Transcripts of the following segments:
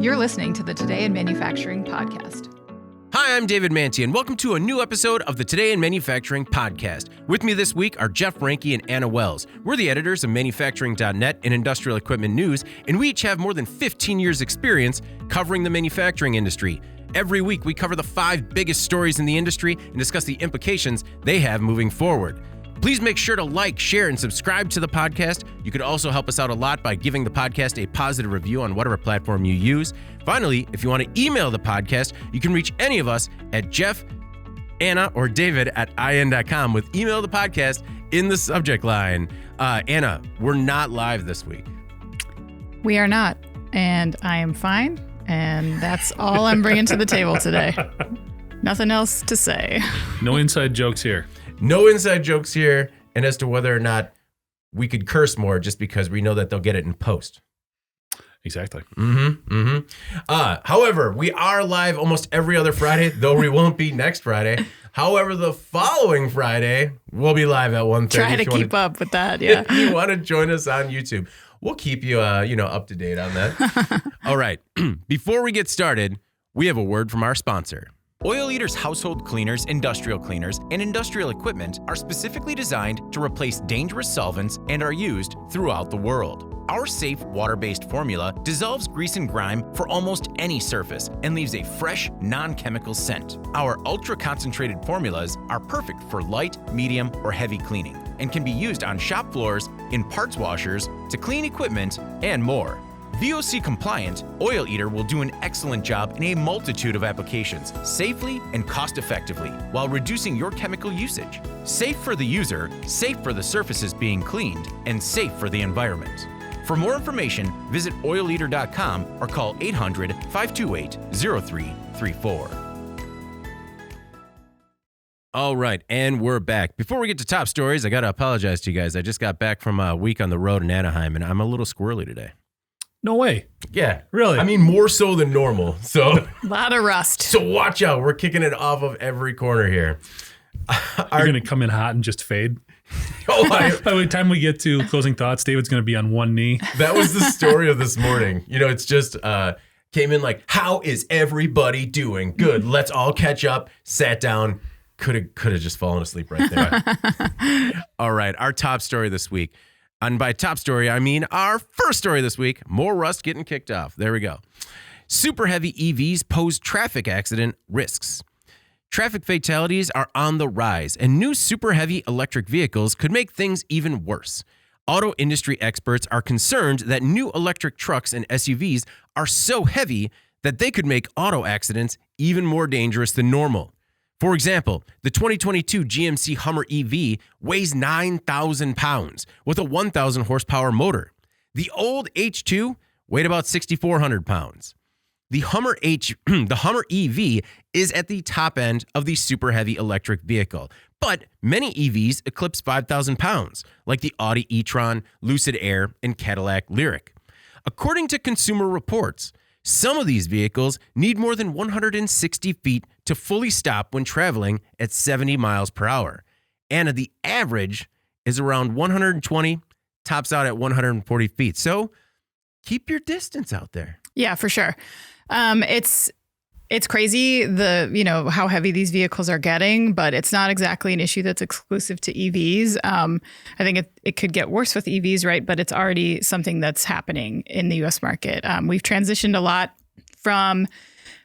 You're listening to the Today in Manufacturing podcast. Hi, I'm David Manti, and welcome to a new episode of the Today in Manufacturing podcast. With me this week are Jeff Ranke and Anna Wells. We're the editors of Manufacturing.net and Industrial Equipment News, and we each have more than 15 years' experience covering the manufacturing industry. Every week, we cover the 5 biggest stories in the industry and discuss the implications they have moving forward. Please make sure to like, share, and subscribe to the podcast. You could also help us out a lot by giving the podcast a positive review on whatever platform you use. Finally, if you want to email the podcast, you can reach any of us at Jeff, Anna, or David at in.com with email the podcast in the subject line. Anna, we're not live this week. We are not, and I am fine, and that's all I'm bringing to the table today. Nothing else to say. No inside jokes here. No inside jokes here, and as to whether or not we could curse more just because we know that they'll get it in post. Exactly. However, we are live almost every other Friday, though we won't be next Friday. However, the following Friday, we'll be live at 1:30. Try to keep up with that, yeah. If you want to join us on YouTube, we'll keep you, up to date on that. All right. Before we get started, we have a word from our sponsor. Oil Eater's household cleaners, industrial cleaners, and industrial equipment are specifically designed to replace dangerous solvents and are used throughout the world. Our safe water-based formula dissolves grease and grime for almost any surface and leaves a fresh, non-chemical scent. Our ultra-concentrated formulas are perfect for light, medium, or heavy cleaning and can be used on shop floors, in parts washers, to clean equipment, and more. VOC compliant, Oil Eater will do an excellent job in a multitude of applications, safely and cost-effectively, while reducing your chemical usage. Safe for the user, safe for the surfaces being cleaned, and safe for the environment. For more information, visit oileater.com or call 800-528-0334. All right, and we're back. Before we get to top stories, I got to apologize to you guys. I just got back from a week on the road in Anaheim, and I'm a little squirrely today. No way. Yeah. Really? I mean, more so than normal. So A lot of rust. So watch out. We're kicking it off of every corner here. You're going to come in hot and just fade? By the time we get to closing thoughts, David's going to be on one knee. That was the story of this morning. It's just came in like, how is everybody doing? Good. Let's all catch up. Sat down. Could have just fallen asleep right there. All right. Our top story this week. And by top story, I mean our first story this week, more rust getting kicked off. There we go. Super heavy EVs pose traffic accident risks. Traffic fatalities are on the rise, and new super heavy electric vehicles could make things even worse. Auto industry experts are concerned that new electric trucks and SUVs are so heavy that they could make auto accidents even more dangerous than normal. For example, the 2022 GMC Hummer EV weighs 9,000 pounds with a 1,000 horsepower motor. The old H2 weighed about 6,400 pounds. The Hummer EV is at the top end of the super heavy electric vehicle, but many EVs eclipse 5,000 pounds, like the Audi e-tron, Lucid Air, and Cadillac Lyriq. According to Consumer Reports, some of these vehicles need more than 160 feet to fully stop when traveling at 70 miles per hour. And the average is around 120, tops out at 140 feet. So keep your distance out there. Yeah, for sure. It's crazy how heavy these vehicles are getting, but it's not exactly an issue that's exclusive to EVs. I think it could get worse with EVs, right? But it's already something that's happening in the U.S. market. We've transitioned a lot from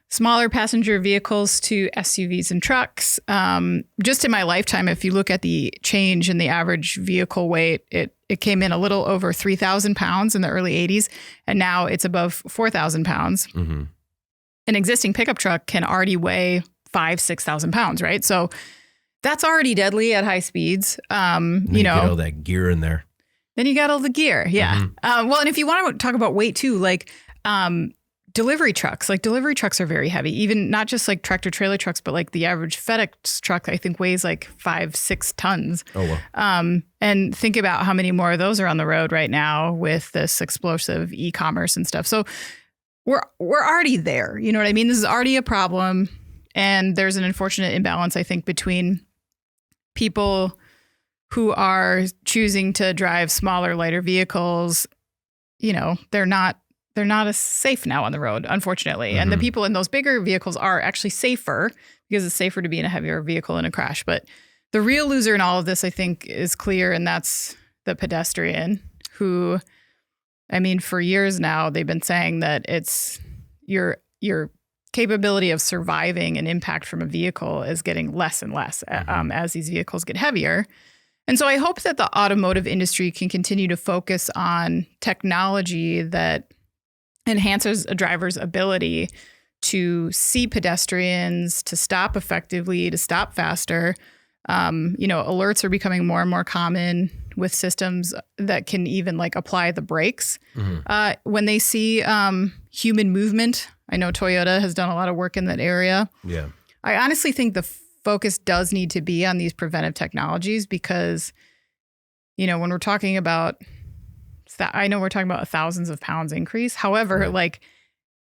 smaller passenger vehicles to SUVs and trucks. Just in my lifetime, if you look at the change in the average vehicle weight, it came in a little over 3,000 pounds in the early 80s, and now it's above 4,000 pounds. Mm-hmm. An existing pickup truck can already weigh 6,000 pounds, right? So that's already deadly at high speeds. You get all that gear in there. Then you got all the gear, yeah. Mm-hmm. Well, and if you want to talk about weight too, delivery trucks are very heavy. Even not just like tractor trailer trucks, but like the average FedEx truck, I think weighs like 5-6 tons. Oh, wow. And think about how many more of those are on the road right now with this explosive e-commerce and stuff. So we're already there. You know what I mean? This is already a problem. And there's an unfortunate imbalance, I think, between people who are choosing to drive smaller, lighter vehicles. They're not they're not as safe now on the road, unfortunately. And the people in those bigger vehicles are actually safer because it's safer to be in a heavier vehicle in a crash. But the real loser in all of this, I think, is clear, and that's the pedestrian who, I mean, for years now, they've been saying that it's your capability of surviving an impact from a vehicle is getting less and less as these vehicles get heavier. And so I hope that the automotive industry can continue to focus on technology that enhances a driver's ability to see pedestrians, to stop effectively, to stop faster. Alerts are becoming more and more common with systems that can even like apply the brakes when they see human movement. I know Toyota has done a lot of work in that area. Yeah. I honestly think the focus does need to be on these preventive technologies because, when we're talking about, I know we're talking about thousands of pounds increase. However, like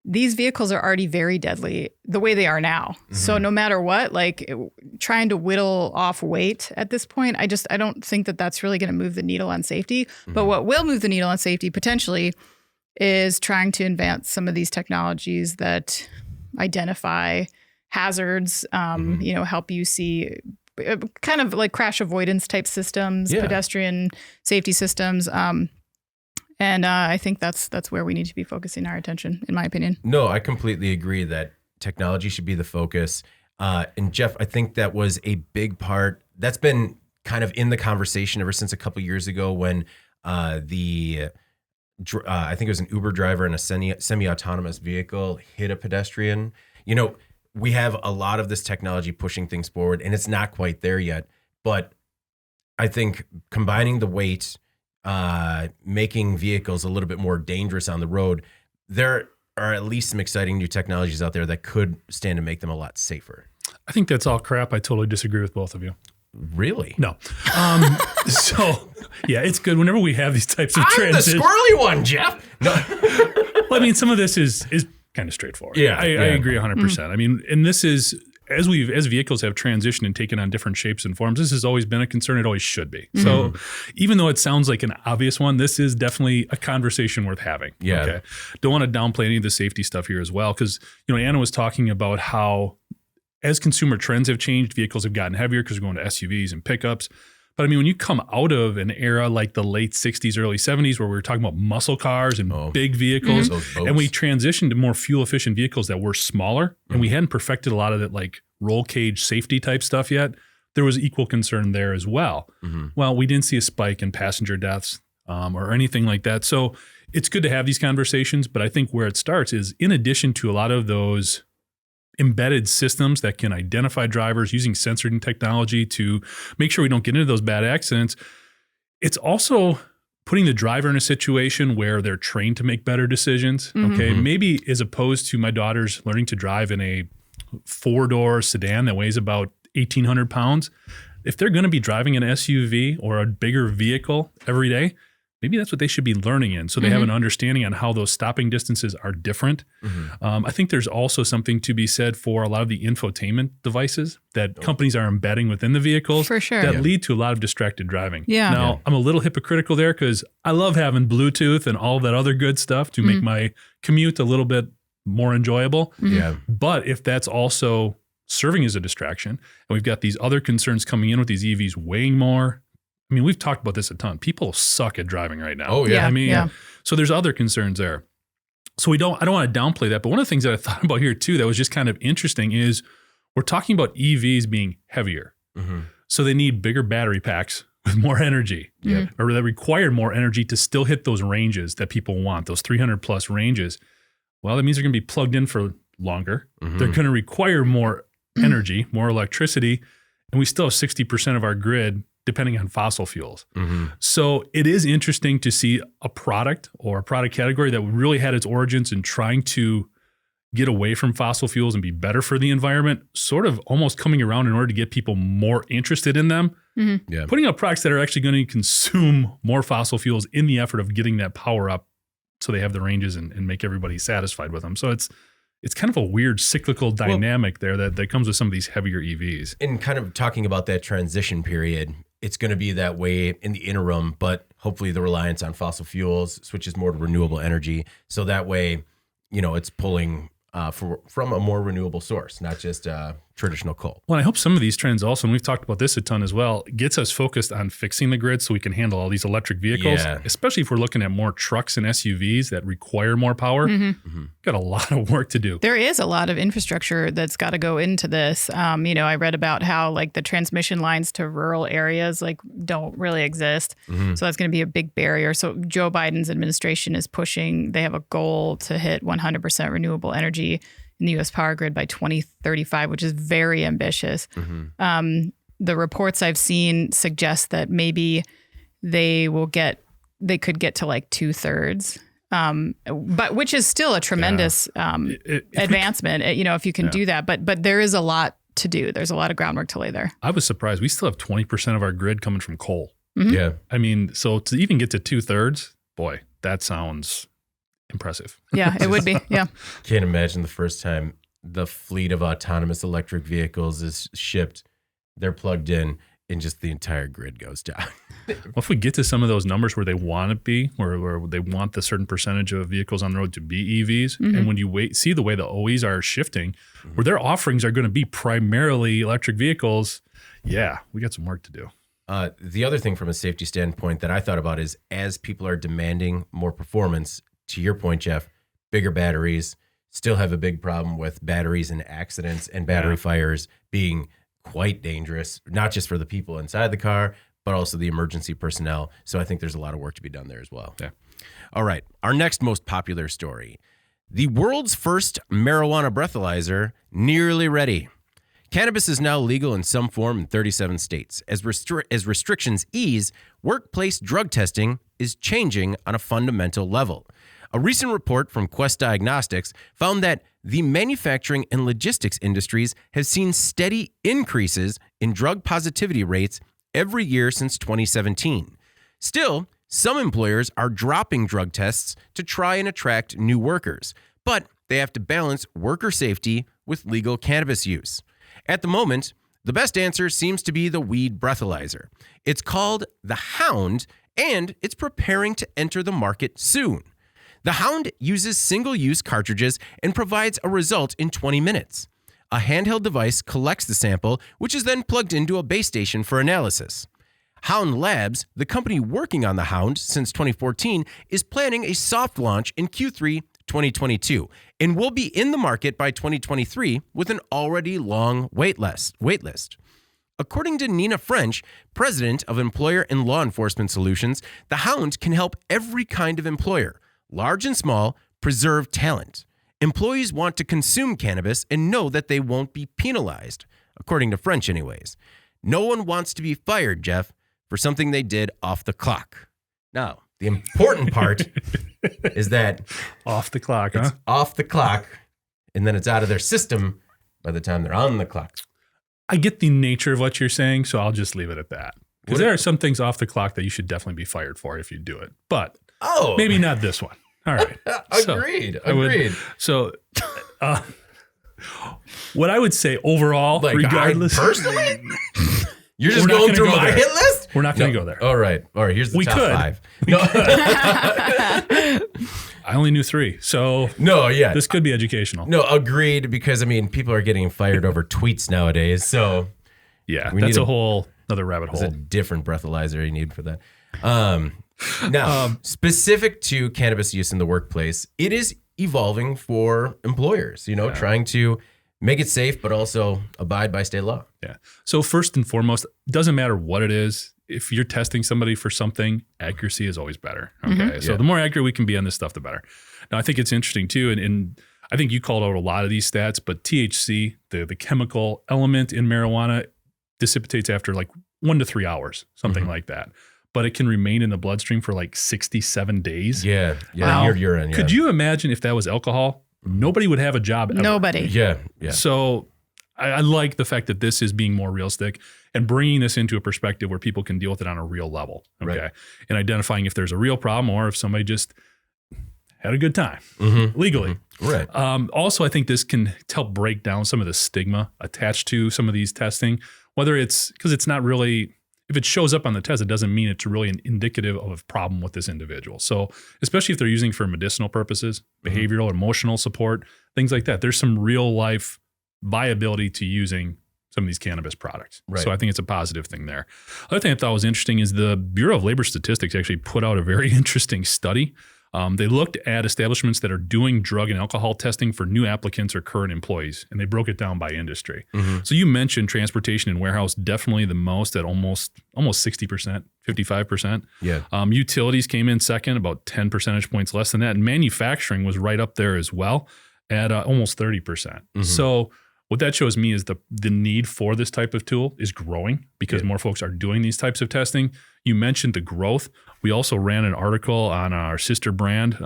these vehicles are already very deadly the way they are now. So no matter what, like trying to whittle off weight at this point, I don't think that that's really going to move the needle on safety. But what will move the needle on safety potentially is trying to advance some of these technologies that identify hazards, help you see kind of like crash avoidance type systems, pedestrian safety systems. And I think that's where we need to be focusing our attention, in my opinion. No, I completely agree that technology should be the focus. And Jeff, I think that was a big part. That's been kind of in the conversation ever since a couple years ago when I think it was an Uber driver in a semi-autonomous vehicle hit a pedestrian. We have a lot of this technology pushing things forward, and it's not quite there yet. But I think combining the weight, making vehicles a little bit more dangerous on the road, there are at least some exciting new technologies out there that could stand to make them a lot safer. I think that's all crap. I totally disagree with both of you. Really? No. It's good whenever we have these types of transitions. I'm the squirrely one, Jeff. No. Well, I mean, some of this is kind of straightforward. Yeah, I agree 100%. I mean, and this is, as vehicles have transitioned and taken on different shapes and forms, this has always been a concern. It always should be. So even though it sounds like an obvious one, this is definitely a conversation worth having. Yeah. Okay. Don't want to downplay any of the safety stuff here as well. Because, Anna was talking about how as consumer trends have changed, vehicles have gotten heavier because we're going to SUVs and pickups. But I mean, when you come out of an era like the late 60s, early 70s, where we were talking about muscle cars and big vehicles, and we transitioned to more fuel efficient vehicles that were smaller, and we hadn't perfected a lot of that like roll cage safety type stuff yet, there was equal concern there as well. Well, we didn't see a spike in passenger deaths or anything like that. So it's good to have these conversations, but I think where it starts is in addition to a lot of those embedded systems that can identify drivers using sensing technology to make sure we don't get into those bad accidents, it's also putting the driver in a situation where they're trained to make better decisions. Okay, maybe as opposed to my daughter's learning to drive in a 4-door sedan that weighs about 1,800 pounds, if they're going to be driving an SUV or a bigger vehicle every day, maybe that's what they should be learning in. So they have an understanding on how those stopping distances are different. I think there's also something to be said for a lot of the infotainment devices that companies are embedding within the vehicles that lead to a lot of distracted driving. Now, I'm a little hypocritical there because I love having Bluetooth and all that other good stuff to make my commute a little bit more enjoyable. But if that's also serving as a distraction, and we've got these other concerns coming in with these EVs weighing more, I mean, we've talked about this a ton. People suck at driving right now. Oh, yeah. I mean, so there's other concerns there. So I don't want to downplay that. But one of the things that I thought about here too that was just kind of interesting is we're talking about EVs being heavier. So they need bigger battery packs with more energy, or that require more energy to still hit those ranges that people want, those 300 plus ranges. Well, that means they're going to be plugged in for longer. They're going to require more energy, more electricity, and we still have 60% of our grid depending on fossil fuels. So it is interesting to see a product or a product category that really had its origins in trying to get away from fossil fuels and be better for the environment, sort of almost coming around in order to get people more interested in them. Putting out products that are actually going to consume more fossil fuels in the effort of getting that power up so they have the ranges and make everybody satisfied with them. So it's kind of a weird cyclical dynamic there that comes with some of these heavier EVs. And kind of talking about that transition period, it's going to be that way in the interim, but hopefully the reliance on fossil fuels switches more to renewable energy. So that way, it's pulling from a more renewable source, not just traditional coal. Well, I hope some of these trends also, and we've talked about this a ton as well, gets us focused on fixing the grid so we can handle all these electric vehicles, especially if we're looking at more trucks and SUVs that require more power. Got a lot of work to do. There is a lot of infrastructure that's got to go into this. I read about how like the transmission lines to rural areas like don't really exist. So that's going to be a big barrier. So Joe Biden's administration is pushing, they have a goal to hit 100% renewable energy in the U.S. power grid by 2035, which is very ambitious. The reports I've seen suggest that maybe they could get to like 2/3, but which is still a tremendous advancement. If you can do that, but there is a lot to do. There's a lot of groundwork to lay there. I was surprised. We still have 20% of our grid coming from coal. Yeah, I mean, so to even get to 2/3, boy, that sounds impressive. Yeah, it would be. Yeah. Can't imagine the first time the fleet of autonomous electric vehicles is shipped, they're plugged in, and just the entire grid goes down. Well, if we get to some of those numbers where they want to be, where they want the certain percentage of vehicles on the road to be EVs, and when you see the way the OEs are shifting, where their offerings are going to be primarily electric vehicles, we got some work to do. The other thing from a safety standpoint that I thought about is as people are demanding more performance, to your point, Jeff, bigger batteries still have a big problem with batteries and accidents and battery fires being quite dangerous, not just for the people inside the car, but also the emergency personnel. So I think there's a lot of work to be done there as well. Yeah. All right. Our next most popular story. The world's first marijuana breathalyzer nearly ready. Cannabis is now legal in some form in 37 states. As restrictions ease, workplace drug testing is changing on a fundamental level. A recent report from Quest Diagnostics found that the manufacturing and logistics industries have seen steady increases in drug positivity rates every year since 2017. Still, some employers are dropping drug tests to try and attract new workers, but they have to balance worker safety with legal cannabis use. At the moment, the best answer seems to be the weed breathalyzer. It's called the Hound, and it's preparing to enter the market soon. The Hound uses single-use cartridges and provides a result in 20 minutes. A handheld device collects the sample, which is then plugged into a base station for analysis. Hound Labs, the company working on the Hound since 2014, is planning a soft launch in Q3 2022 and will be in the market by 2023 with an already long wait list. According to Nina French, president of Employer and Law Enforcement Solutions, the Hound can help every kind of employer, large and small, preserve talent. Employees want to consume cannabis and know that they won't be penalized, according to French anyways. No one wants to be fired, Jeff, for something they did off the clock. Now, the important part is that off the clock, it's off the clock, and then it's out of their system by the time they're on the clock. I get the nature of what you're saying, so I'll just leave it at that. Because there are some things off the clock that you should definitely be fired for if you do it. But maybe not this one. All right. Agreed. What I would say overall, regardless. Personally? You're just going through my hit list? We're not going to go there. All right. Here's the top 5. I only knew 3. So this could be educational. No, agreed. Because, people are getting fired over tweets nowadays. So, that's a whole other rabbit hole. There's a different breathalyzer you need for that. Now, specific to cannabis use in the workplace, it is evolving for employers, trying to make it safe, but also abide by state law. Yeah. So first and foremost, doesn't matter what it is. If you're testing somebody for something, accuracy is always better. Okay. So the more accurate we can be on this stuff, the better. Now, I think it's interesting too. And I think you called out a lot of these stats, but THC, the chemical element in marijuana, dissipates after like 1 to 3 hours, something like that. But it can remain in the bloodstream for like 67 days. Yeah. Wow. Your urine. Yeah. Could you imagine if that was alcohol? Nobody would have a job ever. Nobody. Yeah. So I like the fact that this is being more realistic and bringing this into a perspective where people can deal with it on a real level. Okay. Right. And identifying if there's a real problem or if somebody just had a good time legally. Right. Also, I think this can help break down some of the stigma attached to some of these testing, whether it's because it's not really, if it shows up on the test, it doesn't mean it's really an indicative of a problem with this individual. So especially if they're using for medicinal purposes, behavioral, emotional support, things like that, there's some real life viability to using some of these cannabis products. Right. So I think it's a positive thing there. Other thing I thought was interesting is the Bureau of Labor Statistics actually put out a very interesting study. They looked at establishments that are doing drug and alcohol testing for new applicants or current employees, and they broke it down by industry. So you mentioned transportation and warehouse, definitely the most at almost 60%, 55%. Yeah. Utilities came in second, about 10 percentage points less than that. And manufacturing was right up there as well at almost 30%. So what that shows me is the need for this type of tool is growing because more folks are doing these types of testing. You mentioned the growth. We also ran an article on our sister brand,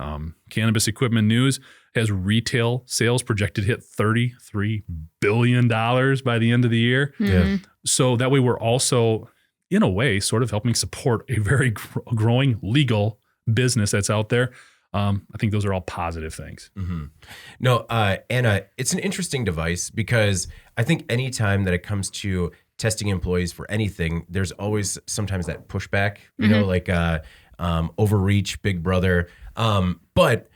Cannabis Equipment News, has retail sales projected to hit $33 billion by the end of the year. Yeah. So that way we're also, in a way, sort of helping support a very growing legal business that's out there. I think those are all positive things. No, Anna, it's an interesting device because I think anytime that it comes to testing employees for anything, there's always sometimes that pushback, you know, like overreach, big brother. But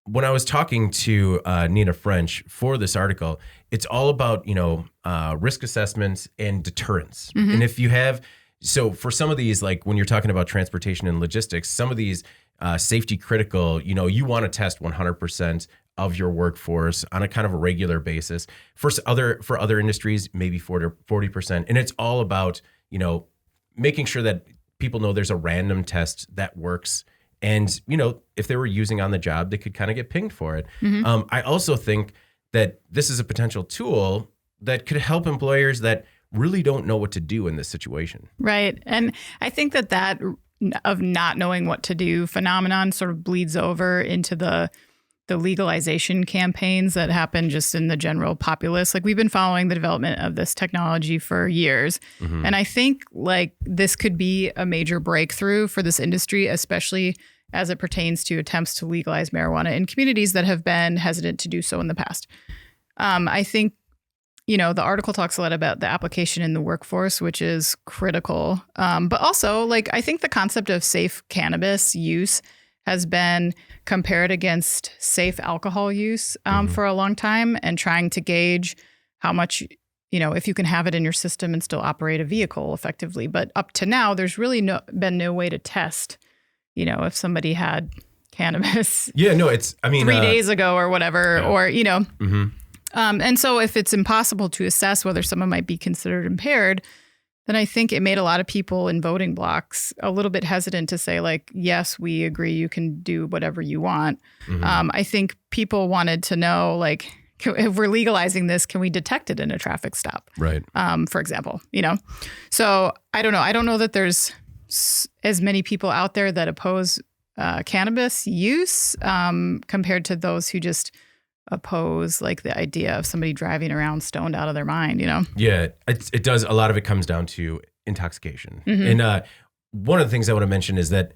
when I was talking to Nina French for this article, it's all about, risk assessments and deterrence. And if you have, so for some of these, like when you're talking about transportation and logistics, some of these safety critical, you want to test 100% of your workforce on a kind of a regular basis. For other industries, maybe 40%. And it's all about, making sure that people know there's a random test that works. And, if they were using on the job, they could kind of get pinged for it. I also think that this is a potential tool that could help employers that really don't know what to do in this situation. Right. And I think that of not knowing what to do phenomenon sort of bleeds over into the legalization campaigns that happen just in the general populace. Like we've been following the development of this technology for years. And I think like this could be a major breakthrough for this industry, especially as it pertains to attempts to legalize marijuana in communities that have been hesitant to do so in the past. I think, the article talks a lot about the application in the workforce, which is critical. But also, like, I think the concept of safe cannabis use has been compared against safe alcohol use for a long time, and trying to gauge how much, if you can have it in your system and still operate a vehicle effectively. But up to now, there's really been no way to test, if somebody had cannabis. Yeah, no, it's, 3 days ago or whatever, or, and so if it's impossible to assess whether someone might be considered impaired, then I think it made a lot of people in voting blocks a little bit hesitant to say, like, yes, we agree you can do whatever you want. I think people wanted to know, like, if we're legalizing this, can we detect it in a traffic stop? Right. For example, So I don't know. I don't know that there's as many people out there that oppose cannabis use compared to those who just oppose like the idea of somebody driving around stoned out of their mind, Yeah, it does. A lot of it comes down to intoxication. And one of the things I want to mention is that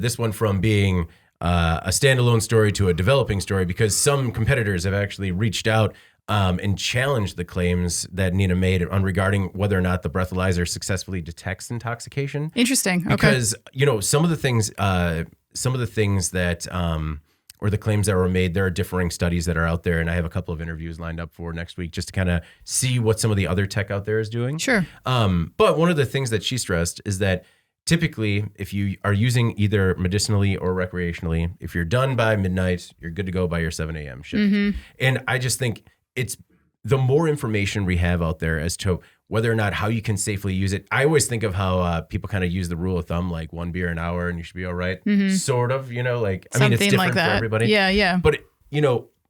this went from being a standalone story to a developing story because some competitors have actually reached out and challenged the claims that Nina made regarding whether or not the breathalyzer successfully detects intoxication. Interesting. Because, some of the things that or the claims that were made, there are differing studies that are out there, and I have a couple of interviews lined up for next week just to kind of see what some of the other tech out there is doing. Sure. But one of the things that she stressed is that typically, if you are using either medicinally or recreationally, if you're done by midnight, you're good to go by your 7 a.m. shift. And I just think it's the more information we have out there as to whether or not how you can safely use it. I always think of how people kind of use the rule of thumb, like 1 beer an hour and you should be all right. Sort of, like, I mean, it's different like that for everybody. Yeah. But,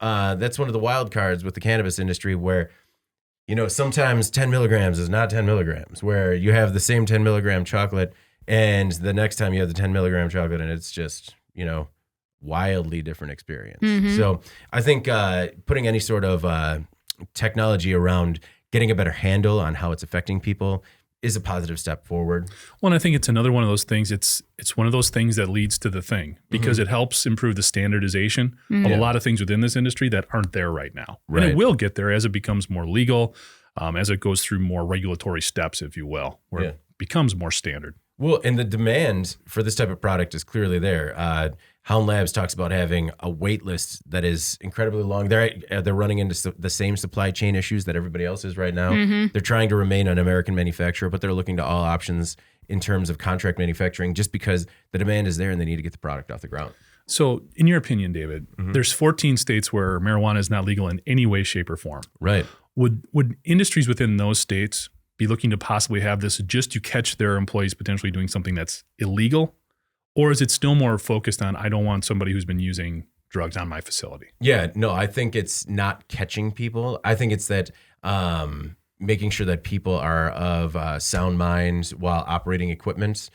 that's one of the wild cards with the cannabis industry where, sometimes 10 milligrams is not 10 milligrams, where you have the same 10 milligram chocolate and the next time you have the 10 milligram chocolate and it's just, wildly different experience. So I think putting any sort of technology around getting a better handle on how it's affecting people is a positive step forward. Well, and I think it's another one of those things. It's one of those things that leads to the thing because it helps improve the standardization of a lot of things within this industry that aren't there right now. Right. And it will get there as it becomes more legal, as it goes through more regulatory steps, if you will, where becomes more standard. Well, and the demand for this type of product is clearly there. Hound Labs talks about having a wait list that is incredibly long. They're running into the same supply chain issues that everybody else is right now. They're trying to remain an American manufacturer, but they're looking to all options in terms of contract manufacturing just because the demand is there and they need to get the product off the ground. So in your opinion, David, there's 14 states where marijuana is not legal in any way, shape, or form. Right. Would industries within those states be looking to possibly have this just to catch their employees potentially doing something that's illegal? Or is it still more focused on, I don't want somebody who's been using drugs on my facility? Yeah, no, I think it's not catching people. I think it's that making sure that people are of sound mind while operating equipment.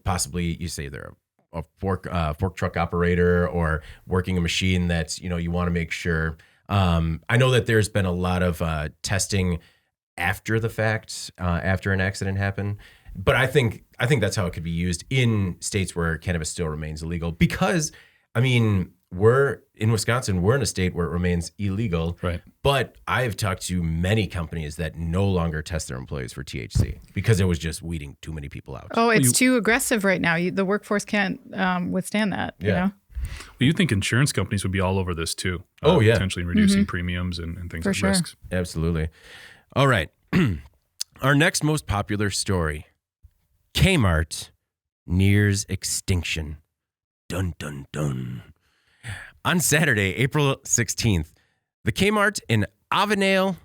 Possibly you say they're a fork truck operator or working a machine that, you want to make sure. I know that there's been a lot of testing after the fact, after an accident happened. But I think that's how it could be used in states where cannabis still remains illegal. Because, we're in Wisconsin, we're in a state where it remains illegal. Right. But I've talked to many companies that no longer test their employees for THC because it was just weeding too many people out. Oh, it's too aggressive right now. The workforce can't withstand that. Yeah. You know? Well, you think insurance companies would be all over this too? Potentially reducing premiums and things like risks. Absolutely. All right. Our next most popular story. Kmart nears extinction. Dun, dun, dun. On Saturday, April 16th, the Kmart in Avenel,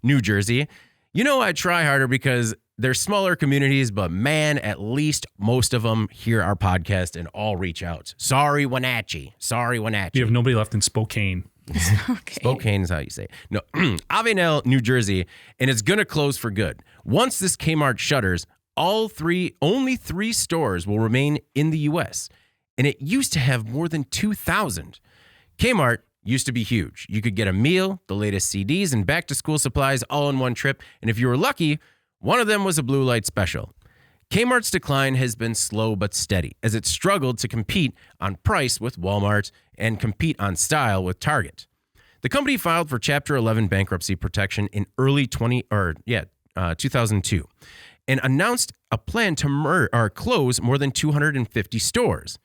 New Jersey. I try harder because they're smaller communities, but man, at least most of them hear our podcast and all reach out. Sorry, Wenatchee. You have nobody left in Spokane. Okay. Spokane is how you say it. No, Avenel, New Jersey, and it's going to close for good. Once this Kmart shutters, only 3 stores will remain in the U.S., and it used to have more than 2,000. Kmart used to be huge. You could get a meal, the latest CDs, and back-to-school supplies all in one trip, and if you were lucky, one of them was a blue light special. Kmart's decline has been slow but steady as it struggled to compete on price with Walmart and compete on style with Target. The company filed for Chapter 11 bankruptcy protection in early 2002 and announced a plan to close more than 250 stores.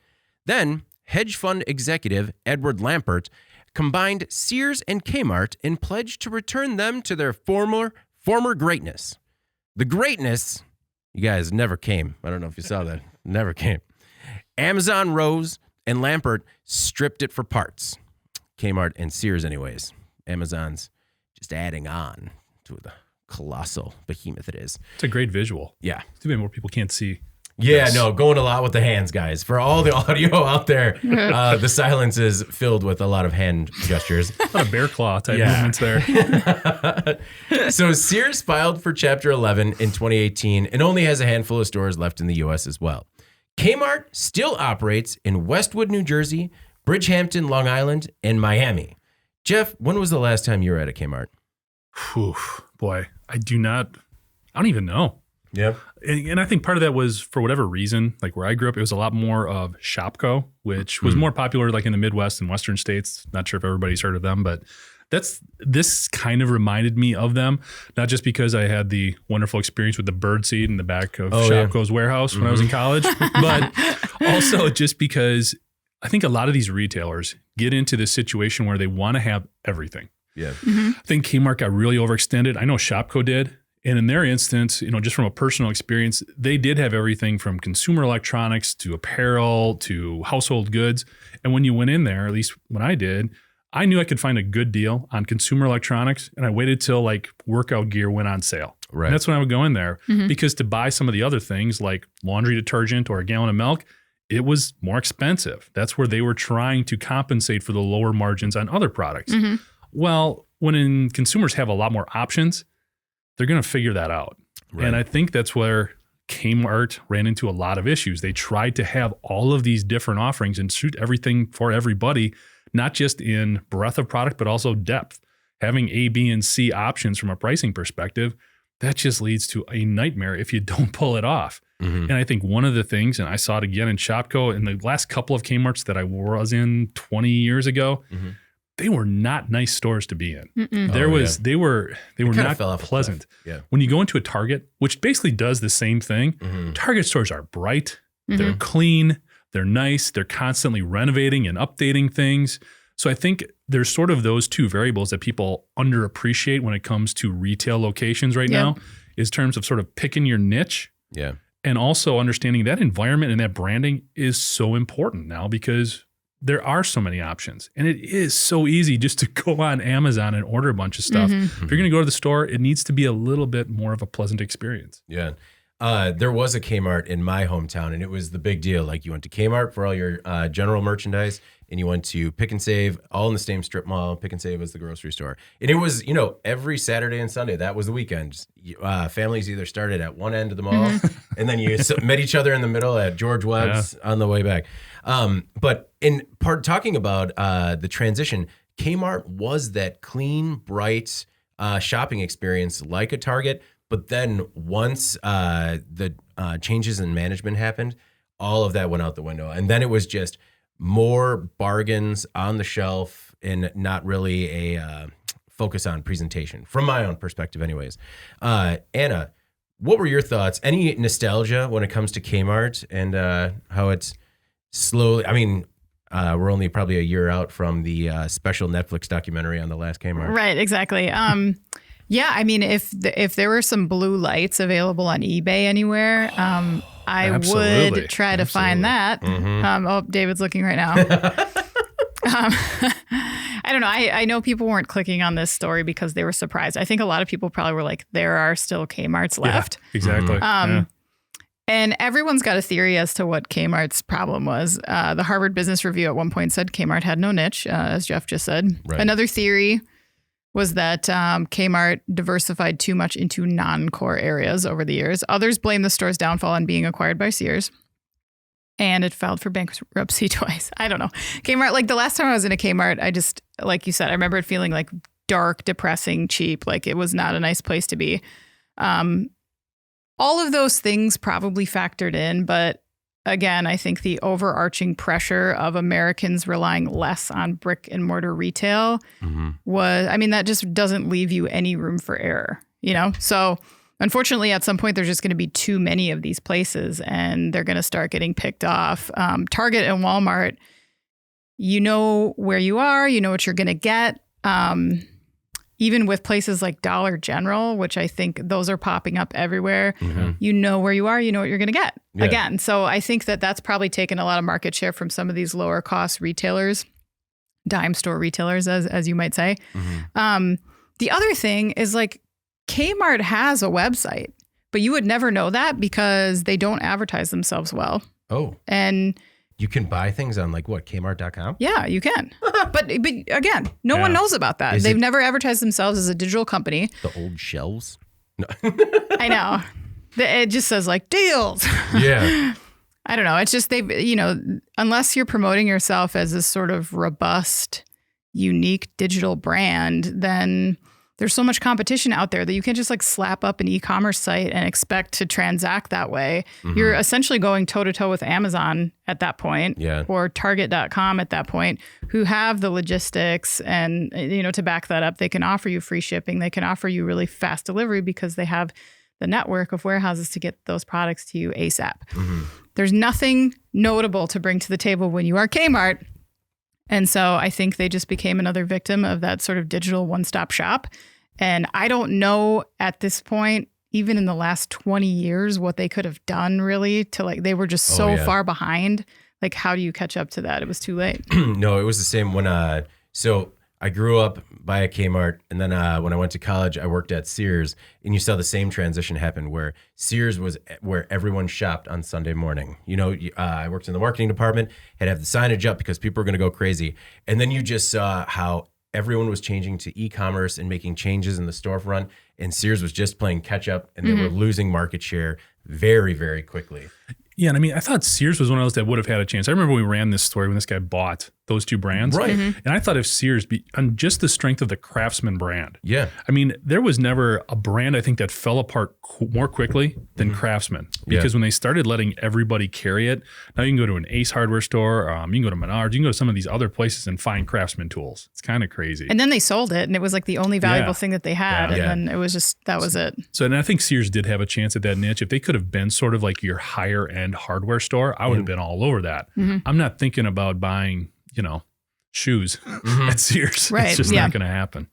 Then, hedge fund executive Edward Lampert combined Sears and Kmart and pledged to return them to their former greatness. The greatness, you guys, never came. I don't know if you saw that. Never came. Amazon rose, and Lampert stripped it for parts. Kmart and Sears, anyways. Amazon's just adding on to the colossal behemoth it is. It's a great visual. Yeah. It's too bad more people can't see. Yeah, no, going a lot with the hands, guys. For all the audio out there, the silence is filled with a lot of hand gestures. A lot of bear claw type movements there. So Sears filed for Chapter 11 in 2018 and only has a handful of stores left in the U.S. as well. Kmart still operates in Westwood, New Jersey, Bridgehampton, Long Island, and Miami. Jeff, when was the last time you were at a Kmart? Whew, boy, I don't even know. Yeah. And I think part of that was for whatever reason, like where I grew up, it was a lot more of Shopko, which was more popular like in the Midwest and Western states. Not sure if everybody's heard of them, but this kind of reminded me of them, not just because I had the wonderful experience with the birdseed in the back of Shopko's warehouse when I was in college, but also just because I think a lot of these retailers get into this situation where they want to have everything. Yeah. I think Kmart got really overextended. I know Shopko did. And in their instance, just from a personal experience, they did have everything from consumer electronics to apparel to household goods. And when you went in there, at least when I did, I knew I could find a good deal on consumer electronics. And I waited till like workout gear went on sale. Right. And that's when I would go in there because to buy some of the other things like laundry detergent or a gallon of milk, it was more expensive. That's where they were trying to compensate for the lower margins on other products. Well, when consumers have a lot more options, they're going to figure that out. Right. And I think that's where Kmart ran into a lot of issues. They tried to have all of these different offerings and suit everything for everybody, not just in breadth of product, but also depth. Having A, B, and C options from a pricing perspective, that just leads to a nightmare if you don't pull it off. And I think one of the things, and I saw it again in Shopko, in the last couple of Kmarts that I was in 20 years ago, they were not nice stores to be in. Mm-mm. They were not fell off a pleasant. cliff. Yeah. When you go into a Target, which basically does the same thing, Target stores are bright, they're clean, they're nice, they're constantly renovating and updating things. So I think there's sort of those two variables that people underappreciate when it comes to retail locations right now, is terms of sort of picking your niche. Yeah. And also understanding that environment and that branding is so important now because there are so many options. And it is so easy just to go on Amazon and order a bunch of stuff. If you're going to go to the store, it needs to be a little bit more of a pleasant experience. Yeah. There was a Kmart in my hometown, and it was the big deal. Like, you went to Kmart for all your general merchandise, and you went to Pick and Save, all in the same strip mall. Pick and Save was the grocery store. And it was, every Saturday and Sunday, that was the weekend. Families either started at one end of the mall, and then you met each other in the middle at George Webb's on the way back. But talking about the transition, Kmart was that clean, bright shopping experience like a Target. But then once the changes in management happened, all of that went out the window. And then it was just more bargains on the shelf and not really a focus on presentation, from my own perspective anyways. Anna, what were your thoughts? Any nostalgia when it comes to Kmart and how it's slowly, we're only probably a year out from the special Netflix documentary on the last Kmart. Right, exactly. Yeah, if there were some blue lights available on eBay anywhere, I would try to find that. David's looking right now. I don't know. I know people weren't clicking on this story because they were surprised. I think a lot of people probably were like, there are still Kmarts left. Yeah, exactly. And everyone's got a theory as to what Kmart's problem was. The Harvard Business Review at one point said Kmart had no niche, as Jeff just said. Right. Another theory was that Kmart diversified too much into non-core areas over the years. Others blame the store's downfall on being acquired by Sears. And it filed for bankruptcy twice. I don't know. Kmart, like the last time I was in a Kmart, I just, like you said, I remember it feeling like dark, depressing, cheap. Like it was not a nice place to be. All of those things probably factored in, but again, I think the overarching pressure of Americans relying less on brick and mortar retail that just doesn't leave you any room for error, So unfortunately, at some point, there's just going to be too many of these places and they're going to start getting picked off. Target and Walmart, you know where you are, you know what you're going to get. Even with places like Dollar General, which I think those are popping up everywhere, you know where you are, you know what you're going to get again. So I think that that's probably taken a lot of market share from some of these lower cost retailers, dime store retailers, as you might say. The other thing is like Kmart has a website, but you would never know that because they don't advertise themselves well. Oh. And you can buy things on Kmart.com? Yeah, you can. But again, no one knows about that. They've never advertised themselves as a digital company. The old shelves? No. I know. It just says deals. Yeah. I don't know. It's just unless you're promoting yourself as this sort of robust, unique digital brand, then there's so much competition out there that you can't just slap up an e-commerce site and expect to transact that way. You're essentially going toe to toe with Amazon at that point, or Target.com at that point, who have the logistics and, to back that up. They can offer you free shipping. They can offer you really fast delivery because they have the network of warehouses to get those products to you ASAP. There's nothing notable to bring to the table when you are Kmart. And so I think they just became another victim of that sort of digital one-stop shop. And I don't know at this point, even in the last 20 years, what they could have done really to they were just so far behind. How do you catch up to that? It was too late. No, it was the same when, so I grew up by a Kmart, and then when I went to college, I worked at Sears, and you saw the same transition happen where Sears was where everyone shopped on Sunday morning. I worked in the marketing department, had to have the signage up because people were going to go crazy. And then you just saw how everyone was changing to e-commerce and making changes in the storefront, and Sears was just playing catch up, and they were losing market share very, very quickly. Yeah, and I thought Sears was one of those that would have had a chance. I remember we ran this story when this guy bought those two brands. Right. And I thought if Sears, on just the strength of the Craftsman brand. Yeah. I mean, there was never a brand, I think, that fell apart more quickly than Craftsman. Because when they started letting everybody carry it, now you can go to an Ace hardware store, you can go to Menards, you can go to some of these other places and find Craftsman tools. It's kind of crazy. And then they sold it, and it was like the only valuable thing that they had. And then it was just, that was it. So, and I think Sears did have a chance at that niche. If they could have been sort of like your higher end hardware store, I would have been all over that. I'm not thinking about buying, shoes at Sears. Right. It's just not going to happen.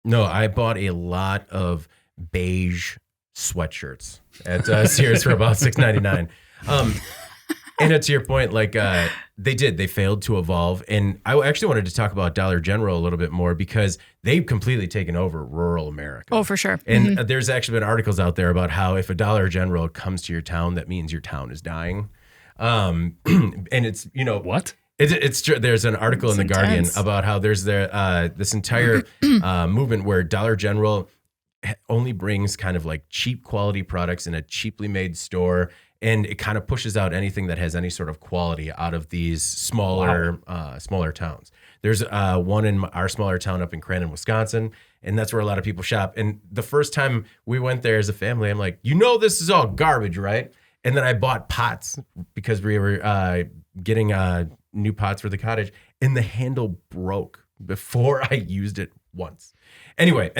No, I bought a lot of beige sweatshirts at Sears for about $6.99. And to your point, like they failed to evolve. And I actually wanted to talk about Dollar General a little bit more because they've completely taken over rural America. Oh, for sure. And there's actually been articles out there about how if a Dollar General comes to your town, that means your town is dying. And it's, What? It's true. There's an article in The Guardian about how there's this entire movement where Dollar General only brings kind of like cheap quality products in a cheaply made store, and it kind of pushes out anything that has any sort of quality out of these smaller towns. There's one in our smaller town up in Crandon, Wisconsin, and that's where a lot of people shop. And the first time we went there as a family, I'm like, this is all garbage, right? And then I bought pots because we were getting new pots for the cottage, and the handle broke before I used it once. Anyway,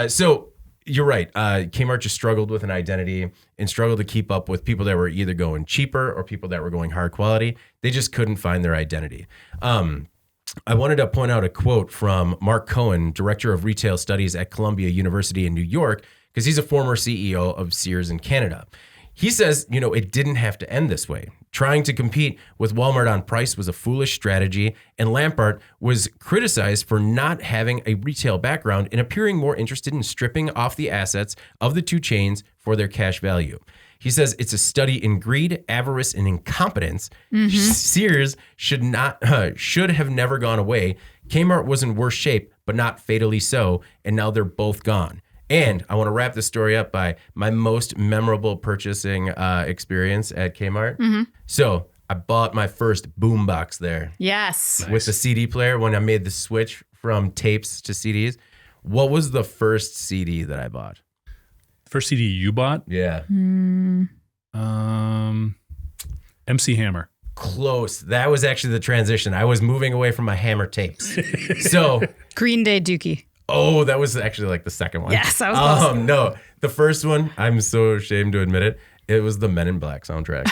so you're right. Kmart just struggled with an identity and struggled to keep up with people that were either going cheaper or people that were going hard quality. They just couldn't find their identity. I wanted to point out a quote from Mark Cohen, Director of Retail Studies at Columbia University in New York, because he's a former CEO of Sears in Canada. He says, it didn't have to end this way. Trying to compete with Walmart on price was a foolish strategy, and Lampart was criticized for not having a retail background and appearing more interested in stripping off the assets of the two chains for their cash value. He says it's a study in greed, avarice, and incompetence. Sears should have never gone away. Kmart was in worse shape, but not fatally so, and now they're both gone. And I want to wrap this story up by my most memorable purchasing experience at Kmart. So I bought my first boombox there. Yes. With the CD player when I made the switch from tapes to CDs. What was the first CD that I bought? First CD you bought? Yeah. MC Hammer. Close. That was actually the transition. I was moving away from my Hammer tapes. So Green Day Dookie. Oh, that was actually like the second one. Yes, I was close. No, the first one, I'm so ashamed to admit it, it was the Men in Black soundtrack.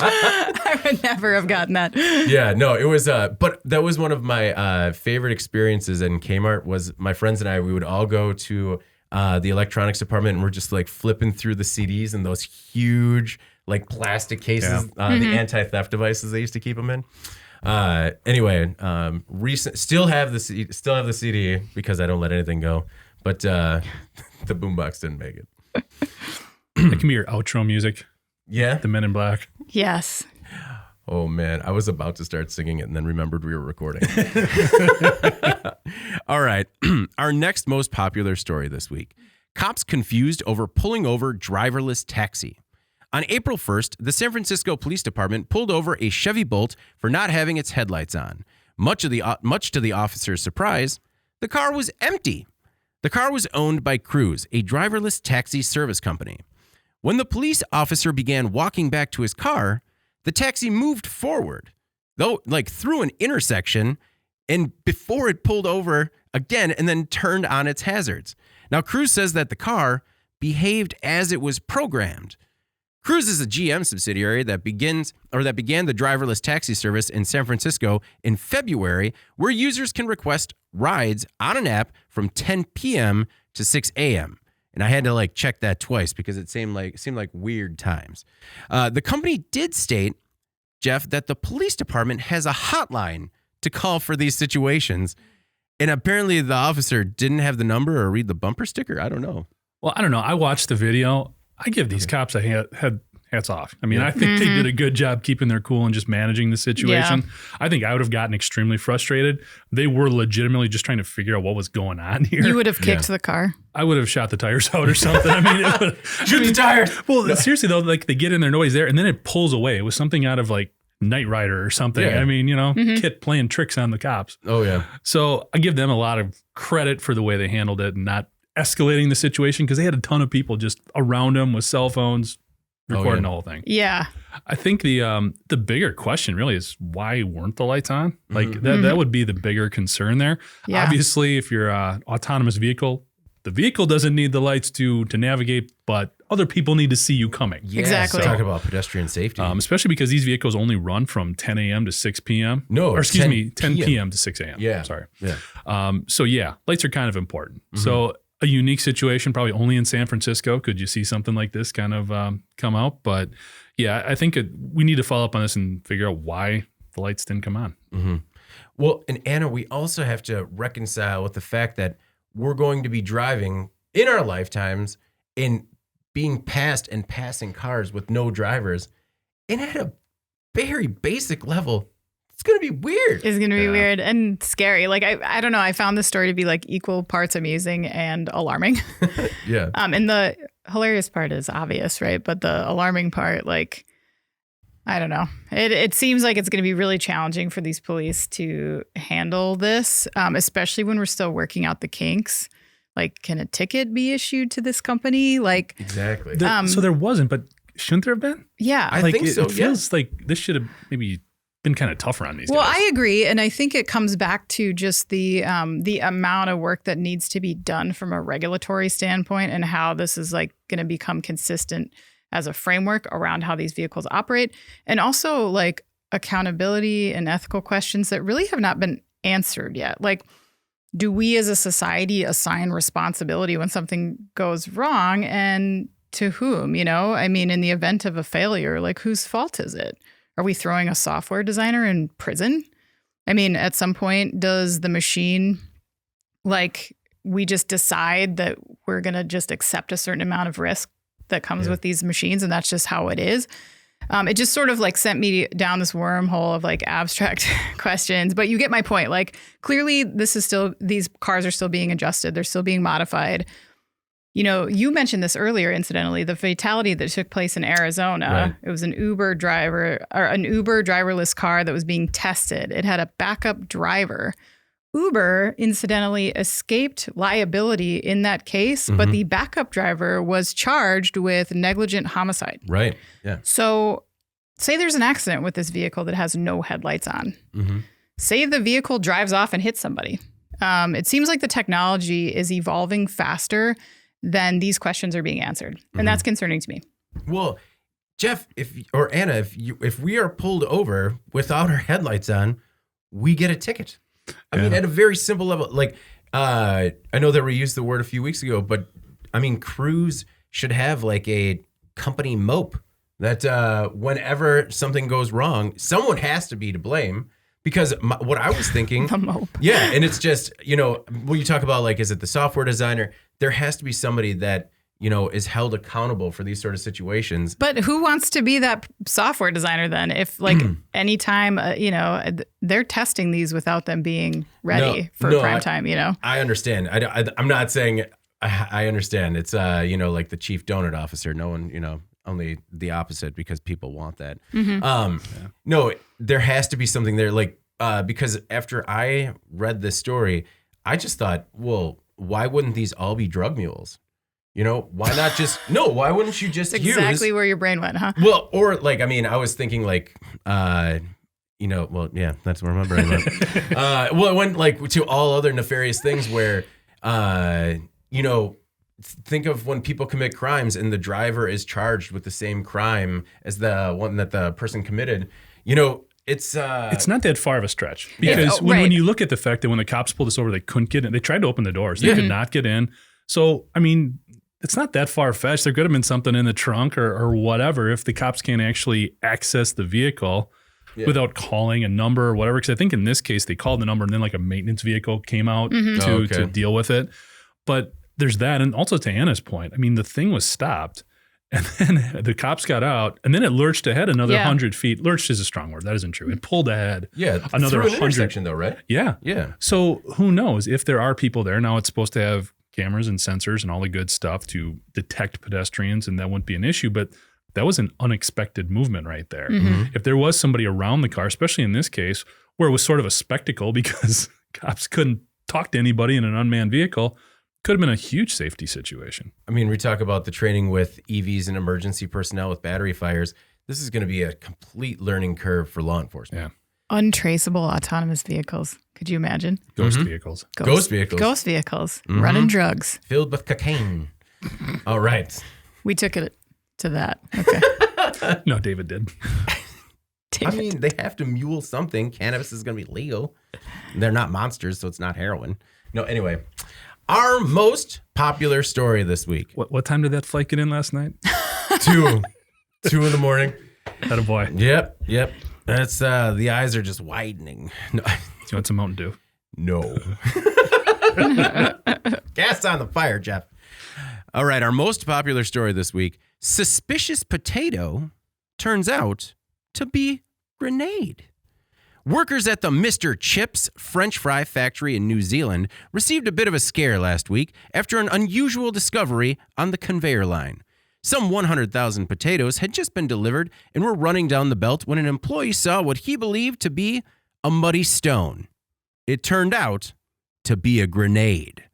I would never have gotten that. Yeah, no, it was, but that was one of my favorite experiences in Kmart was my friends and I, we would all go to the electronics department and we're just like flipping through the CDs in those huge like plastic cases, the anti-theft devices they used to keep them in. Anyway, still have the CD because I don't let anything go, but the boombox didn't make it. That can be your outro music. Yeah, the Men in Black. Yes. Oh man, I was about to start singing it and then remembered we were recording. All right, our next most popular story this week: cops confused over pulling over driverless taxi. On April 1st, the San Francisco Police Department pulled over a Chevy Bolt for not having its headlights on. Much to the officer's surprise, the car was empty. The car was owned by Cruise, a driverless taxi service company. When the police officer began walking back to his car, the taxi moved forward, through an intersection, and before it pulled over again and then turned on its hazards. Now, Cruise says that the car behaved as it was programmed. Cruise is a GM subsidiary that began the driverless taxi service in San Francisco in February, where users can request rides on an app from 10 p.m. to 6 a.m. And I had to check that twice because it seemed like weird times. The company did state, Jeff, that the police department has a hotline to call for these situations. And apparently the officer didn't have the number or read the bumper sticker. I don't know. Well, I don't know. I watched the video. I give these cops a hats off. I mean, I think they did a good job keeping their cool and just managing the situation. Yeah. I think I would have gotten extremely frustrated. They were legitimately just trying to figure out what was going on here. You would have kicked the car. I would have shot the tires out or something. I mean, shoot the tires. Well, seriously though, they get in there, nobody's there, and then it pulls away. It was something out of Knight Rider or something. Yeah. I mean, Kit playing tricks on the cops. Oh, yeah. So I give them a lot of credit for the way they handled it and not escalating the situation, because they had a ton of people just around them with cell phones recording the whole thing. Yeah. I think the bigger question really is, why weren't the lights on? Like that would be the bigger concern there. Yeah. Obviously, if you're an autonomous vehicle, the vehicle doesn't need the lights to navigate, but other people need to see you coming. Yeah, Exactly. So talk about pedestrian safety. Especially because these vehicles only run from 10 a.m. to 6 p.m. No, or excuse 10 me, 10 p.m. to 6 a.m. Yeah. Sorry. Yeah. So yeah, lights are kind of important. So a unique situation, probably only in San Francisco could you see something like this kind of come out. But yeah, I think we need to follow up on this and figure out why the lights didn't come on. Well, and Anna, we also have to reconcile with the fact that we're going to be driving in our lifetimes and being passed and passing cars with no drivers. And at a very basic level, it's going to be weird. It's going to be weird and scary. Like, I don't know. I found this story to be like equal parts amusing and alarming. Yeah. And the hilarious part is obvious, right? But the alarming part, like, I don't know. It seems like it's going to be really challenging for these police to handle this, especially when we're still working out the kinks. Like, can a ticket be issued to this company? Like, Exactly. So there wasn't, but shouldn't there have been? yeah. I think so, It feels like this should have maybe been kind of tougher on these Well, guys. I agree, and I think it comes back to just the amount of work that needs to be done from a regulatory standpoint, and how this is like going to become consistent as a framework around how these vehicles operate, and also like accountability and ethical questions that really have not been answered yet. Like, do we as a society assign responsibility when something goes wrong, and to whom? I mean, in the event of a failure, like, whose fault is it? Are we throwing a software designer in prison? I mean, at some point, does the machine, like, we just decide that we're going to just accept a certain amount of risk that comes with these machines, and that's just how it is? It just sort of like sent me down this wormhole of like abstract questions, but you get my point. Like, clearly these cars are still being adjusted. They're still being modified. You mentioned this earlier, incidentally, the fatality that took place in Arizona. Right. It was an Uber driverless car that was being tested. It had a backup driver. Uber, incidentally, escaped liability in that case, but the backup driver was charged with negligent homicide. Right. Yeah. So say there's an accident with this vehicle that has no headlights on. Say the vehicle drives off and hits somebody. It seems like the technology is evolving faster than these questions are being answered. And that's concerning to me. Well, Jeff, or Anna, if we are pulled over without our headlights on, we get a ticket. I mean, at a very simple level, like, I know that we used the word a few weeks ago, but I mean, crews should have like a company mope that whenever something goes wrong, someone has to be to blame. Because what I was thinking, The mope. yeah, and it's just, when you talk about like, is it the software designer? There has to be somebody that, is held accountable for these sort of situations. But who wants to be that software designer then? If like anytime, they're testing these without them being ready for prime time, I understand. I'm not saying I understand. It's, like the chief donut officer. No one, only the opposite, because people want that. No, there has to be something there. Like, because after I read this story, I just thought, well, why wouldn't these all be drug mules? Why not just, why wouldn't you just exactly where your brain went, huh? Well, or like, I mean, I was thinking like, well, yeah, that's where my brain went. Well, it went like to all other nefarious things where, think of when people commit crimes and the driver is charged with the same crime as the one that the person committed, it's not that far of a stretch, because when you look at the fact that when the cops pulled us over, they couldn't get in. They tried to open the doors. They could not get in. So, I mean, it's not that far-fetched. There could have been something in the trunk or whatever if the cops can't actually access the vehicle without calling a number or whatever. Because I think in this case, they called the number and then like a maintenance vehicle came out to deal with it. But there's that. And also to Anna's point, I mean, the thing was stopped and then the cops got out and then it lurched ahead another 100 feet. Lurched is a strong word. That isn't true. It pulled ahead. Yeah. Another through an 100. intersection though, right? Yeah. Yeah. So who knows if there are people there. Now it's supposed to have cameras and sensors and all the good stuff to detect pedestrians, and that wouldn't be an issue. But that was an unexpected movement right there. Mm-hmm. If there was somebody around the car, especially in this case, where it was sort of a spectacle because cops couldn't talk to anybody in an unmanned vehicle, could have been a huge safety situation. I mean, we talk about the training with EVs and emergency personnel with battery fires. This is going to be a complete learning curve for law enforcement. Yeah. Untraceable autonomous vehicles. Could you imagine? Ghost vehicles. Ghost vehicles. Ghost vehicles. Running drugs. Filled with cocaine. All right. We took it to that. Okay. No, David did. I mean, they have to mule something. Cannabis is going to be legal. They're not monsters, so it's not heroin. No, anyway. Our most popular story this week. What time did that flight get in last night? 2 in the morning. Attaboy. Yep. That's the eyes are just widening. No. Do you want some Mountain Dew? No. Gas on the fire, Jeff. All right, our most popular story this week. Suspicious potato turns out to be grenade. Workers at the Mr. Chips French fry factory in New Zealand received a bit of a scare last week after an unusual discovery on the conveyor line. Some 100,000 potatoes had just been delivered and were running down the belt when an employee saw what he believed to be a muddy stone. It turned out to be a grenade.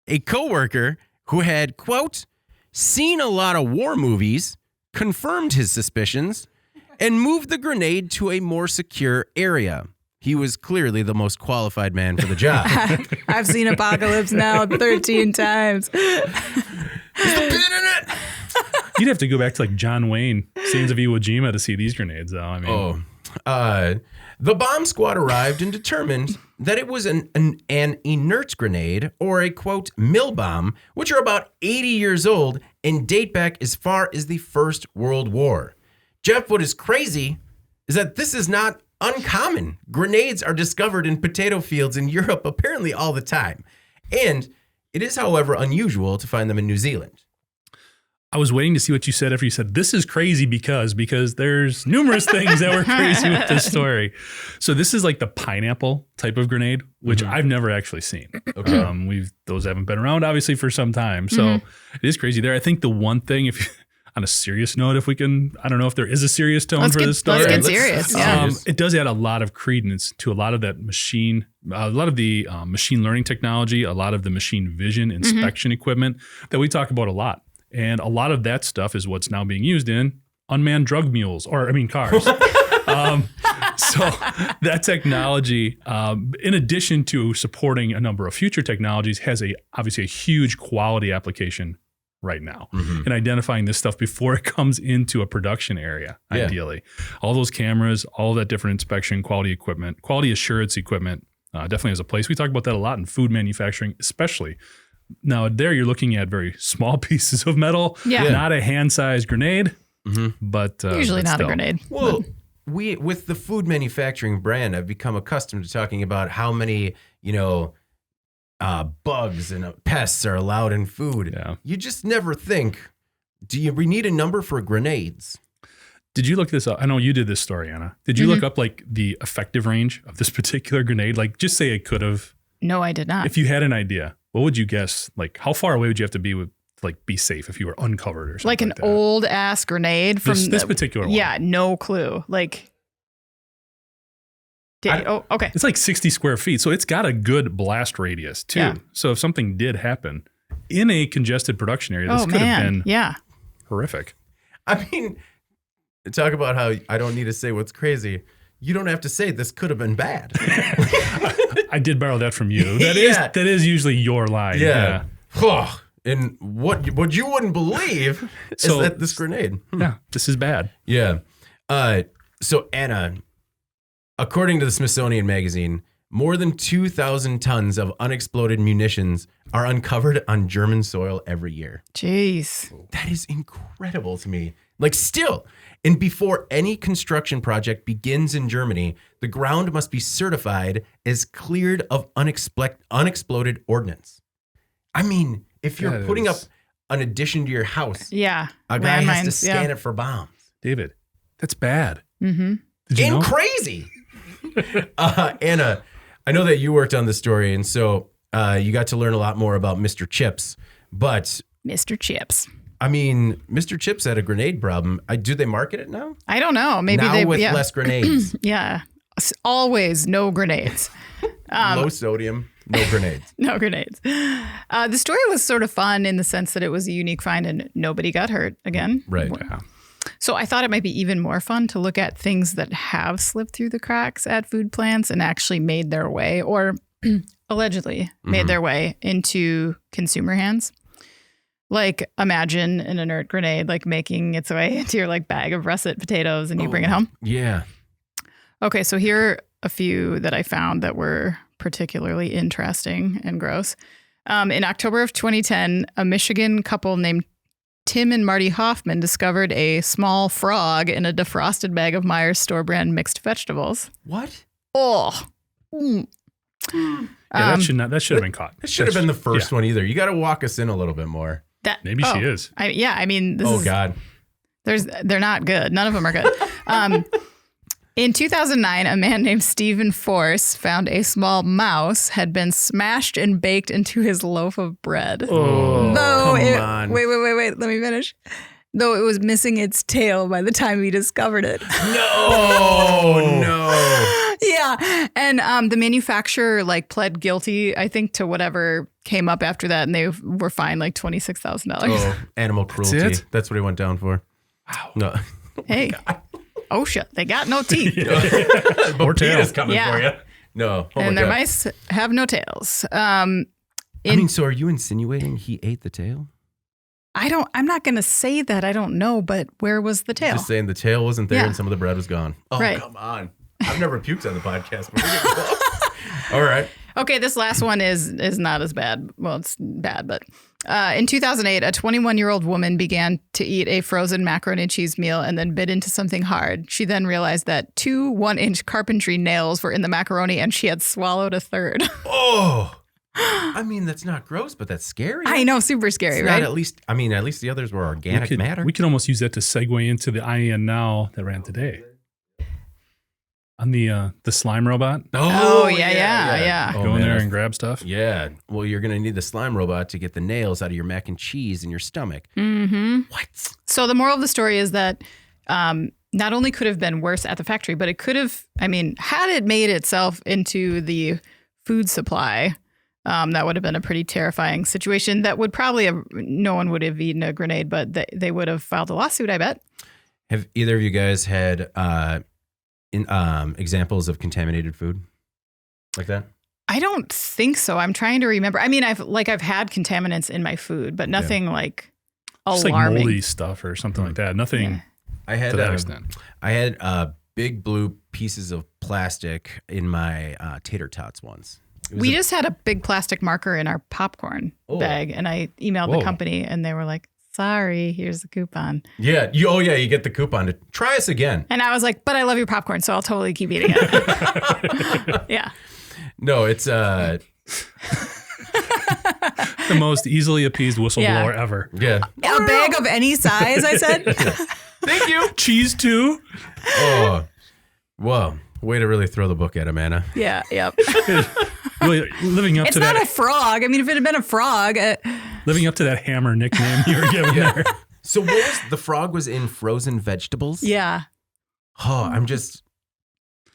A coworker who had, quote, seen a lot of war movies, confirmed his suspicions, and moved the grenade to a more secure area. He was clearly the most qualified man for the job. I've seen Apocalypse Now 13 times. There's a pin in it. You'd have to go back to like John Wayne, Scenes of Iwo Jima to see these grenades, though. I mean, the bomb squad arrived and determined that it was an inert grenade, or a, quote, mill bomb, which are about 80 years old and date back as far as the First World War. Jeff, what is crazy is that this is not uncommon. Grenades are discovered in potato fields in Europe apparently all the time. And it is, however, unusual to find them in New Zealand. I was waiting to see what you said after you said, this is crazy because there's numerous things that were crazy with this story. So this is like the pineapple type of grenade, which I've never actually seen. Okay. Those haven't been around obviously for some time. So it is crazy there. I think the one thing, on a serious note, if we can, I don't know if there is a serious tone for this story. Let's get serious. It does add a lot of credence to a lot of that machine learning technology, a lot of the machine vision inspection equipment that we talk about a lot. And a lot of that stuff is what's now being used in unmanned drug mules, cars. So that technology, in addition to supporting a number of future technologies, has obviously a huge quality application right now in identifying this stuff before it comes into a production area, ideally. All those cameras, all that different inspection, quality equipment, quality assurance equipment definitely has a place. We talk about that a lot in food manufacturing, especially. Now, there you're looking at very small pieces of metal, not a hand-sized grenade, but usually not still. a grenade. Well, with the food manufacturing brand, I've become accustomed to talking about how many, bugs and pests are allowed in food. Yeah. You just never think, we need a number for grenades? Did you look this up? I know you did this story, Anna. Did you look up like the effective range of this particular grenade? Like, just say it could have. No, I did not. If you had an idea, what would you guess? Like, how far away would you have to be with, be safe if you were uncovered or something? Like an old ass grenade from this particular one. Yeah, no clue. Okay. It's like 60 square feet, so it's got a good blast radius too. Yeah. So if something did happen in a congested production area, this could have been horrific. I mean, talk about how I don't need to say what's crazy. You don't have to say this could have been bad. I did borrow that from you. That is usually your line. Yeah. Oh, and what you wouldn't believe is that this grenade. Yeah, this is bad. Yeah. So Anna, according to the Smithsonian Magazine, more than 2,000 tons of unexploded munitions are uncovered on German soil every year. Jeez. That is incredible to me. Still, and before any construction project begins in Germany, the ground must be certified as cleared of unexploded ordnance. I mean, if you're putting up an addition to your house, a guy has to scan it for bombs. David, that's bad. Mm-hmm. Did you know? Crazy. Anna, I know that you worked on this story, and so you got to learn a lot more about Mr. Chips, but Mr. Chips. I mean, Mr. Chips had a grenade problem. Do they market it now? I don't know. Maybe now with less grenades. Yeah. Always no grenades. Low sodium, no grenades. No grenades. The story was sort of fun in the sense that it was a unique find and nobody got hurt again. Right. Yeah. So I thought it might be even more fun to look at things that have slipped through the cracks at food plants and actually made their way, or allegedly made their way into consumer hands. Like, imagine an inert grenade like making its way into your like bag of russet potatoes and you bring it home. Yeah. Okay, so here are a few that I found that were particularly interesting and gross. In October of 2010, a Michigan couple named Tim and Marty Hoffman discovered a small frog in a defrosted bag of Meijer's store brand mixed vegetables. What? Oh. Yeah, that should have been caught. It should have been the first one either. You got to walk us in a little bit more. Maybe she is. I mean, God. They're not good. None of them are good. In 2009, a man named Stephen Force found a small mouse had been smashed and baked into his loaf of bread. Oh, come on. Wait. Let me finish. Though it was missing its tail by the time he discovered it. No. Yeah. And the manufacturer like pled guilty, I think, to whatever came up after that. And they were fined like $26,000. Oh, animal cruelty. That's it? That's what he went down for. Wow. No. Hey. OSHA, they got no teeth. Or tail. is coming for you. No. Oh And their God. mice have no tails. So are you insinuating he ate the tail? I'm not going to say that. I don't know, but where was the tail? Just saying the tail wasn't there Yeah. and some of the bread was gone. Oh, Right. come on. I've never puked on the podcast, but we're getting close. All right. Okay, this last one is not as bad. Well, it's bad, but in 2008, a 21-year-old woman began to eat a frozen macaroni and cheese meal and then bit into something hard. She then realized that 2 1-inch carpentry nails were in the macaroni and she had swallowed a third. Oh. I mean, that's not gross, but that's scary. I know, super scary, It's right? not at least the others were organic matter. We could almost use that to segue into the IEN Now that ran today. On the slime robot. Oh, yeah. Oh, Go in man, there and grab stuff. Yeah. Well, you're going to need the slime robot to get the nails out of your mac and cheese in your stomach. Mm-hmm. What? So the moral of the story is that not only could have been worse at the factory, but it could have, had it made itself into the food supply, that would have been a pretty terrifying situation. That would probably no one would have eaten a grenade, but they would have filed a lawsuit, I bet. Have either of you guys had examples of contaminated food like that? I don't think so. I'm trying to remember. I've had contaminants in my food, but nothing like Just alarming. like moldy stuff or something like that. Nothing I had to that extent. I had big blue pieces of plastic in my tater tots once. We just had a big plastic marker in our popcorn bag, and I emailed the company, and they were like, "Sorry, here's the coupon." Yeah. You get the coupon to try us again. And I was like, "But I love your popcorn, so I'll totally keep eating it." Yeah. No, it's The most easily appeased whistleblower ever. yeah. A bag of any size, I said. Thank you. Cheese too. Oh, whoa. Way to really throw the book at him, Anna. Yeah, yep. Really, living up It's to not that. a frog. If it had been a frog. Living up to that hammer nickname you were given there. So what was the frog was in frozen vegetables? Yeah. Oh, I'm just.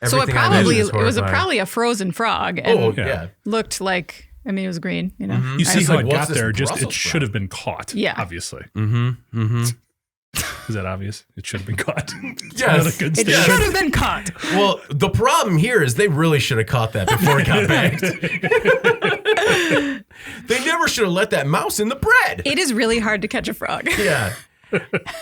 So it everything was horrifying. probably a frozen frog. And Oh Yeah. yeah. looked like, it was green, you know? Mhm. You see It's how like, it what's got this there. Just Brussels it should sprout? have been caught. Yeah. Obviously. Mm-hmm. Mm-hmm. Is that obvious? It should have been caught. Yes. Not a good It statement. should have been caught. Well, the problem here is they really should have caught that before it got bagged. They never should have let that mouse in the bread. It is really hard to catch a frog. Yeah.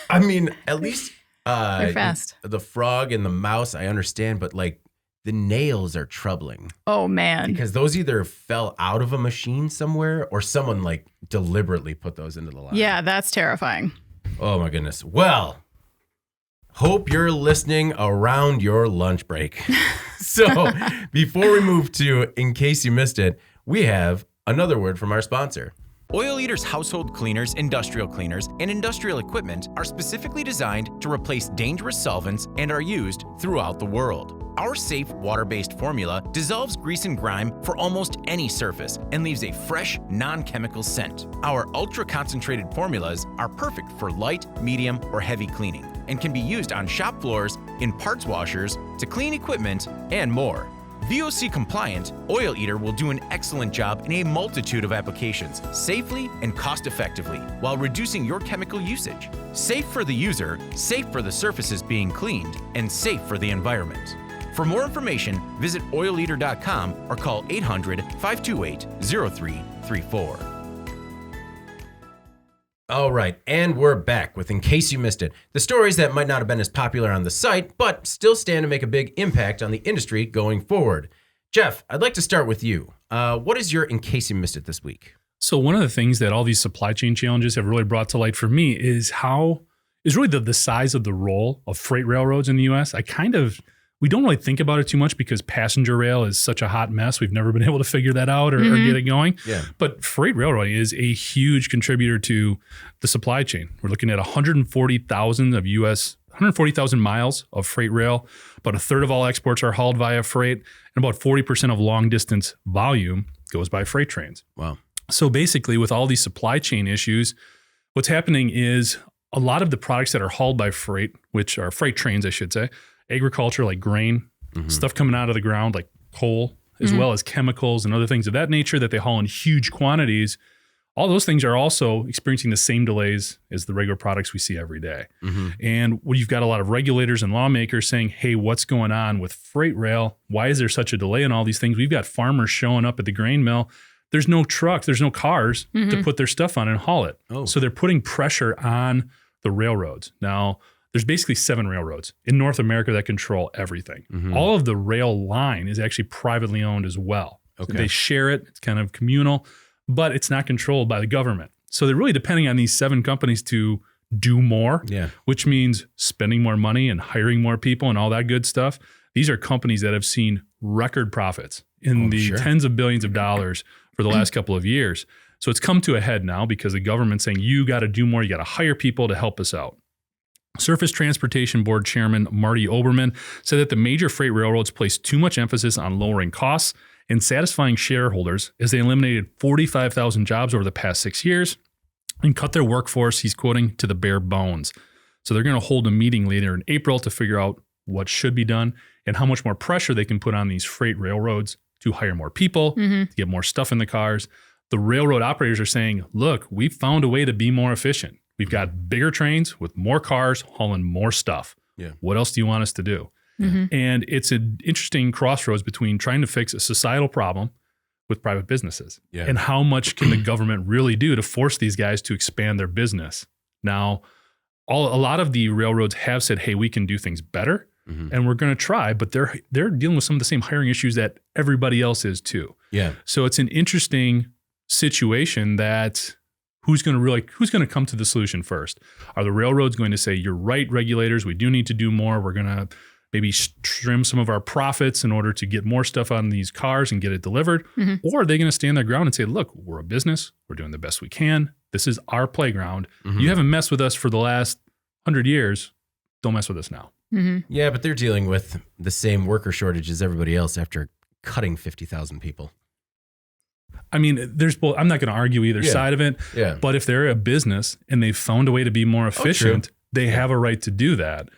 I mean, at least They're fast. The frog and the mouse, I understand, but like the nails are troubling Oh, man. because those either fell out of a machine somewhere or someone like deliberately put those into the line. Yeah, that's terrifying. Oh my goodness. Well, hope you're listening around your lunch break. So before we move to, in case you missed it, we have another word from our sponsor. Oil Eater's household cleaners, industrial cleaners, and industrial equipment are specifically designed to replace dangerous solvents and are used throughout the world. Our safe, water-based formula dissolves grease and grime for almost any surface and leaves a fresh, non-chemical scent. Our ultra-concentrated formulas are perfect for light, medium, or heavy cleaning and can be used on shop floors, in parts washers, to clean equipment, and more. VOC compliant, Oil Eater will do an excellent job in a multitude of applications, safely and cost-effectively, while reducing your chemical usage. Safe for the user, safe for the surfaces being cleaned, and safe for the environment. For more information, visit oileater.com or call 800-528-0334. All right, and we're back with In Case You Missed It, the stories that might not have been as popular on the site, but still stand to make a big impact on the industry going forward. Jeff, I'd like to start with you. What is your In Case You Missed It this week? So one of the things that all these supply chain challenges have really brought to light for me is really the size of the role of freight railroads in the U.S. We don't really think about it too much because passenger rail is such a hot mess. We've never been able to figure that out or get it going. Yeah. But freight railroading is a huge contributor to the supply chain. We're looking at 140,000 miles of freight rail. About a third of all exports are hauled via freight, and about 40% of long distance volume goes by freight trains. Wow. So basically, with all these supply chain issues, what's happening is a lot of the products that are hauled by freight, which are freight trains, I should say, agriculture like grain, stuff coming out of the ground like coal, as well as chemicals and other things of that nature that they haul in huge quantities. All those things are also experiencing the same delays as the regular products we see every day. And you've got a lot of regulators and lawmakers saying, hey, what's going on with freight rail? Why is there such a delay in all these things? We've got farmers showing up at the grain mill. There's no trucks, there's no cars to put their stuff on and haul it. So they're putting pressure on the railroads. Now, there's basically 7 railroads in North America that control everything. All of the rail line is actually privately owned as well. Okay. So they share it. It's kind of communal, but it's not controlled by the government. So they're really depending on these 7 companies to do more, which means spending more money and hiring more people and all that good stuff. These are companies that have seen record profits in tens of billions of dollars for the last couple of years. So it's come to a head now because the government's saying, you got to do more. You got to hire people to help us out. Surface Transportation Board Chairman Marty Oberman said that the major freight railroads placed too much emphasis on lowering costs and satisfying shareholders as they eliminated 45,000 jobs over the past 6 years and cut their workforce, he's quoting, to the bare bones. So they're going to hold a meeting later in April to figure out what should be done and how much more pressure they can put on these freight railroads to hire more people, to get more stuff in the cars. The railroad operators are saying, look, we've found a way to be more efficient. We've got bigger trains with more cars hauling more stuff. What else do you want us to do? And it's an interesting crossroads between trying to fix a societal problem with private businesses and how much can the government really do to force these guys to expand their business. Now, a lot of the railroads have said, hey, we can do things better and we're going to try, but they're dealing with some of the same hiring issues that everybody else is too. So it's an interesting situation that who's going to come to the solution first? Are the railroads going to say, you're right, regulators, we do need to do more. We're going to maybe trim some of our profits in order to get more stuff on these cars and get it delivered? Or are they going to stand their ground and say, look, we're a business. We're doing the best we can. This is our playground. You haven't messed with us for the last 100 years. Don't mess with us now. Yeah, but they're dealing with the same worker shortage as everybody else after cutting 50,000 people. I mean, I'm not going to argue either side of it. But if they're a business and they've found a way to be more efficient, they have a right to do that.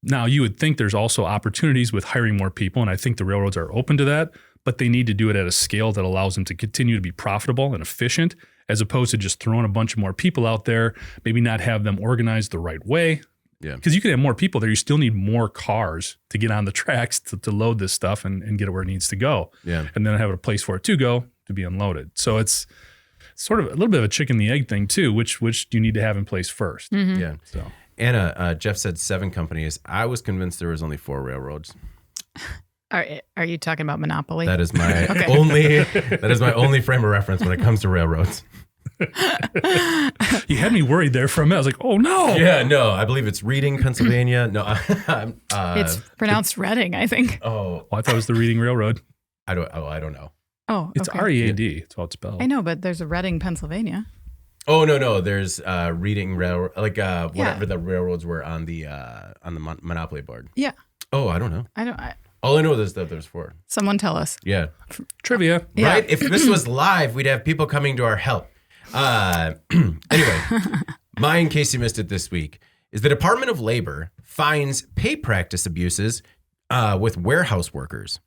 Now, you would think there's also opportunities with hiring more people, and I think the railroads are open to that, but they need to do it at a scale that allows them to continue to be profitable and efficient, as opposed to just throwing a bunch of more people out there, maybe not have them organized the right way. Because you could have more people there. You still need more cars to get on the tracks to load this stuff and get it where it needs to go. And then have a place for it to go to be unloaded. So it's sort of a little bit of a chicken and the egg thing too, which do you need to have in place first? So Anna, Jeff said 7 companies. I was convinced there was only 4 railroads. Are you talking about monopoly? That is my only frame of reference when it comes to railroads. You had me worried there for a minute. I was like, oh no. Yeah, no, I believe it's Reading, Pennsylvania. No, it's pronounced Reading, I think. Oh, I thought it was the Reading Railroad. I don't know. Oh, It's okay. READ. It's how it's spelled. I know, but there's a Reading, Pennsylvania. Oh no, there's Reading Railroad, like whatever the railroads were on the Monopoly board. Yeah. Oh, I don't know. All I know is that there's 4. Someone tell us. Yeah. Trivia. Yeah. Right? If this was live, we'd have people coming to our help. Anyway, mine, in case you missed it this week, is the Department of Labor finds pay practice abuses with warehouse workers.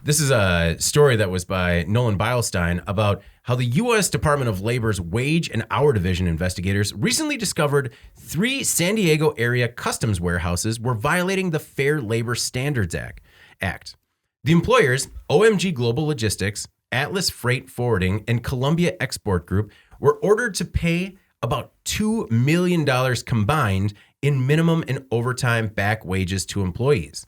This is a story that was by Nolan Beilstein about how the U.S. Department of Labor's Wage and Hour Division investigators recently discovered 3 San Diego area customs warehouses were violating the Fair Labor Standards Act. The employers, OMG Global Logistics, Atlas Freight Forwarding, and Columbia Export Group, were ordered to pay about $2 million combined in minimum and overtime back wages to employees.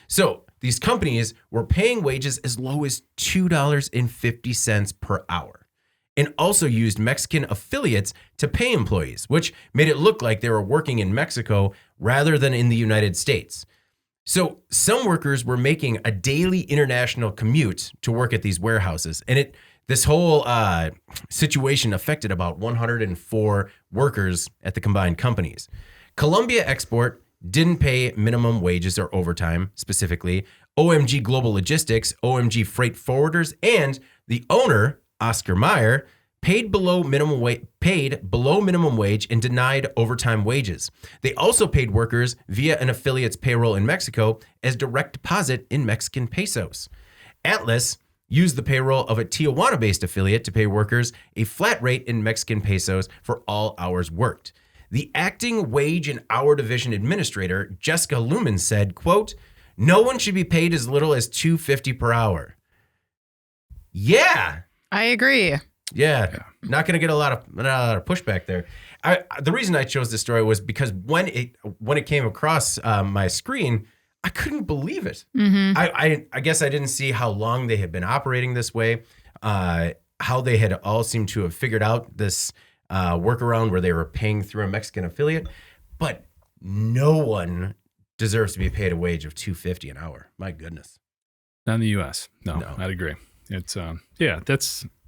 So these companies were paying wages as low as $2.50 per hour, and also used Mexican affiliates to pay employees, which made it look like they were working in Mexico rather than in the United States. So some workers were making a daily international commute to work at these warehouses, and this whole situation affected about 104 workers at the combined companies. Columbia Export didn't pay minimum wages or overtime specifically. OMG Global Logistics, OMG Freight Forwarders, and the owner, Oscar Mayer, paid below minimum wage and denied overtime wages. They also paid workers via an affiliate's payroll in Mexico as direct deposit in Mexican pesos. Atlas used the payroll of a Tijuana-based affiliate to pay workers a flat rate in Mexican pesos for all hours worked. The acting wage and hour division administrator, Jessica Lumen, said, quote, "No one should be paid as little as $2.50 per hour." Yeah. I agree. Yeah. Not going to get a lot of pushback there. The reason I chose this story was because when it came across my screen, I couldn't believe it. Mm-hmm. I guess I didn't see how long they had been operating this way, how they had all seemed to have figured out this workaround where they were paying through a Mexican affiliate, but no one deserves to be paid a wage of $2.50 an hour. My goodness. Not in the U.S. No, I'd agree. It's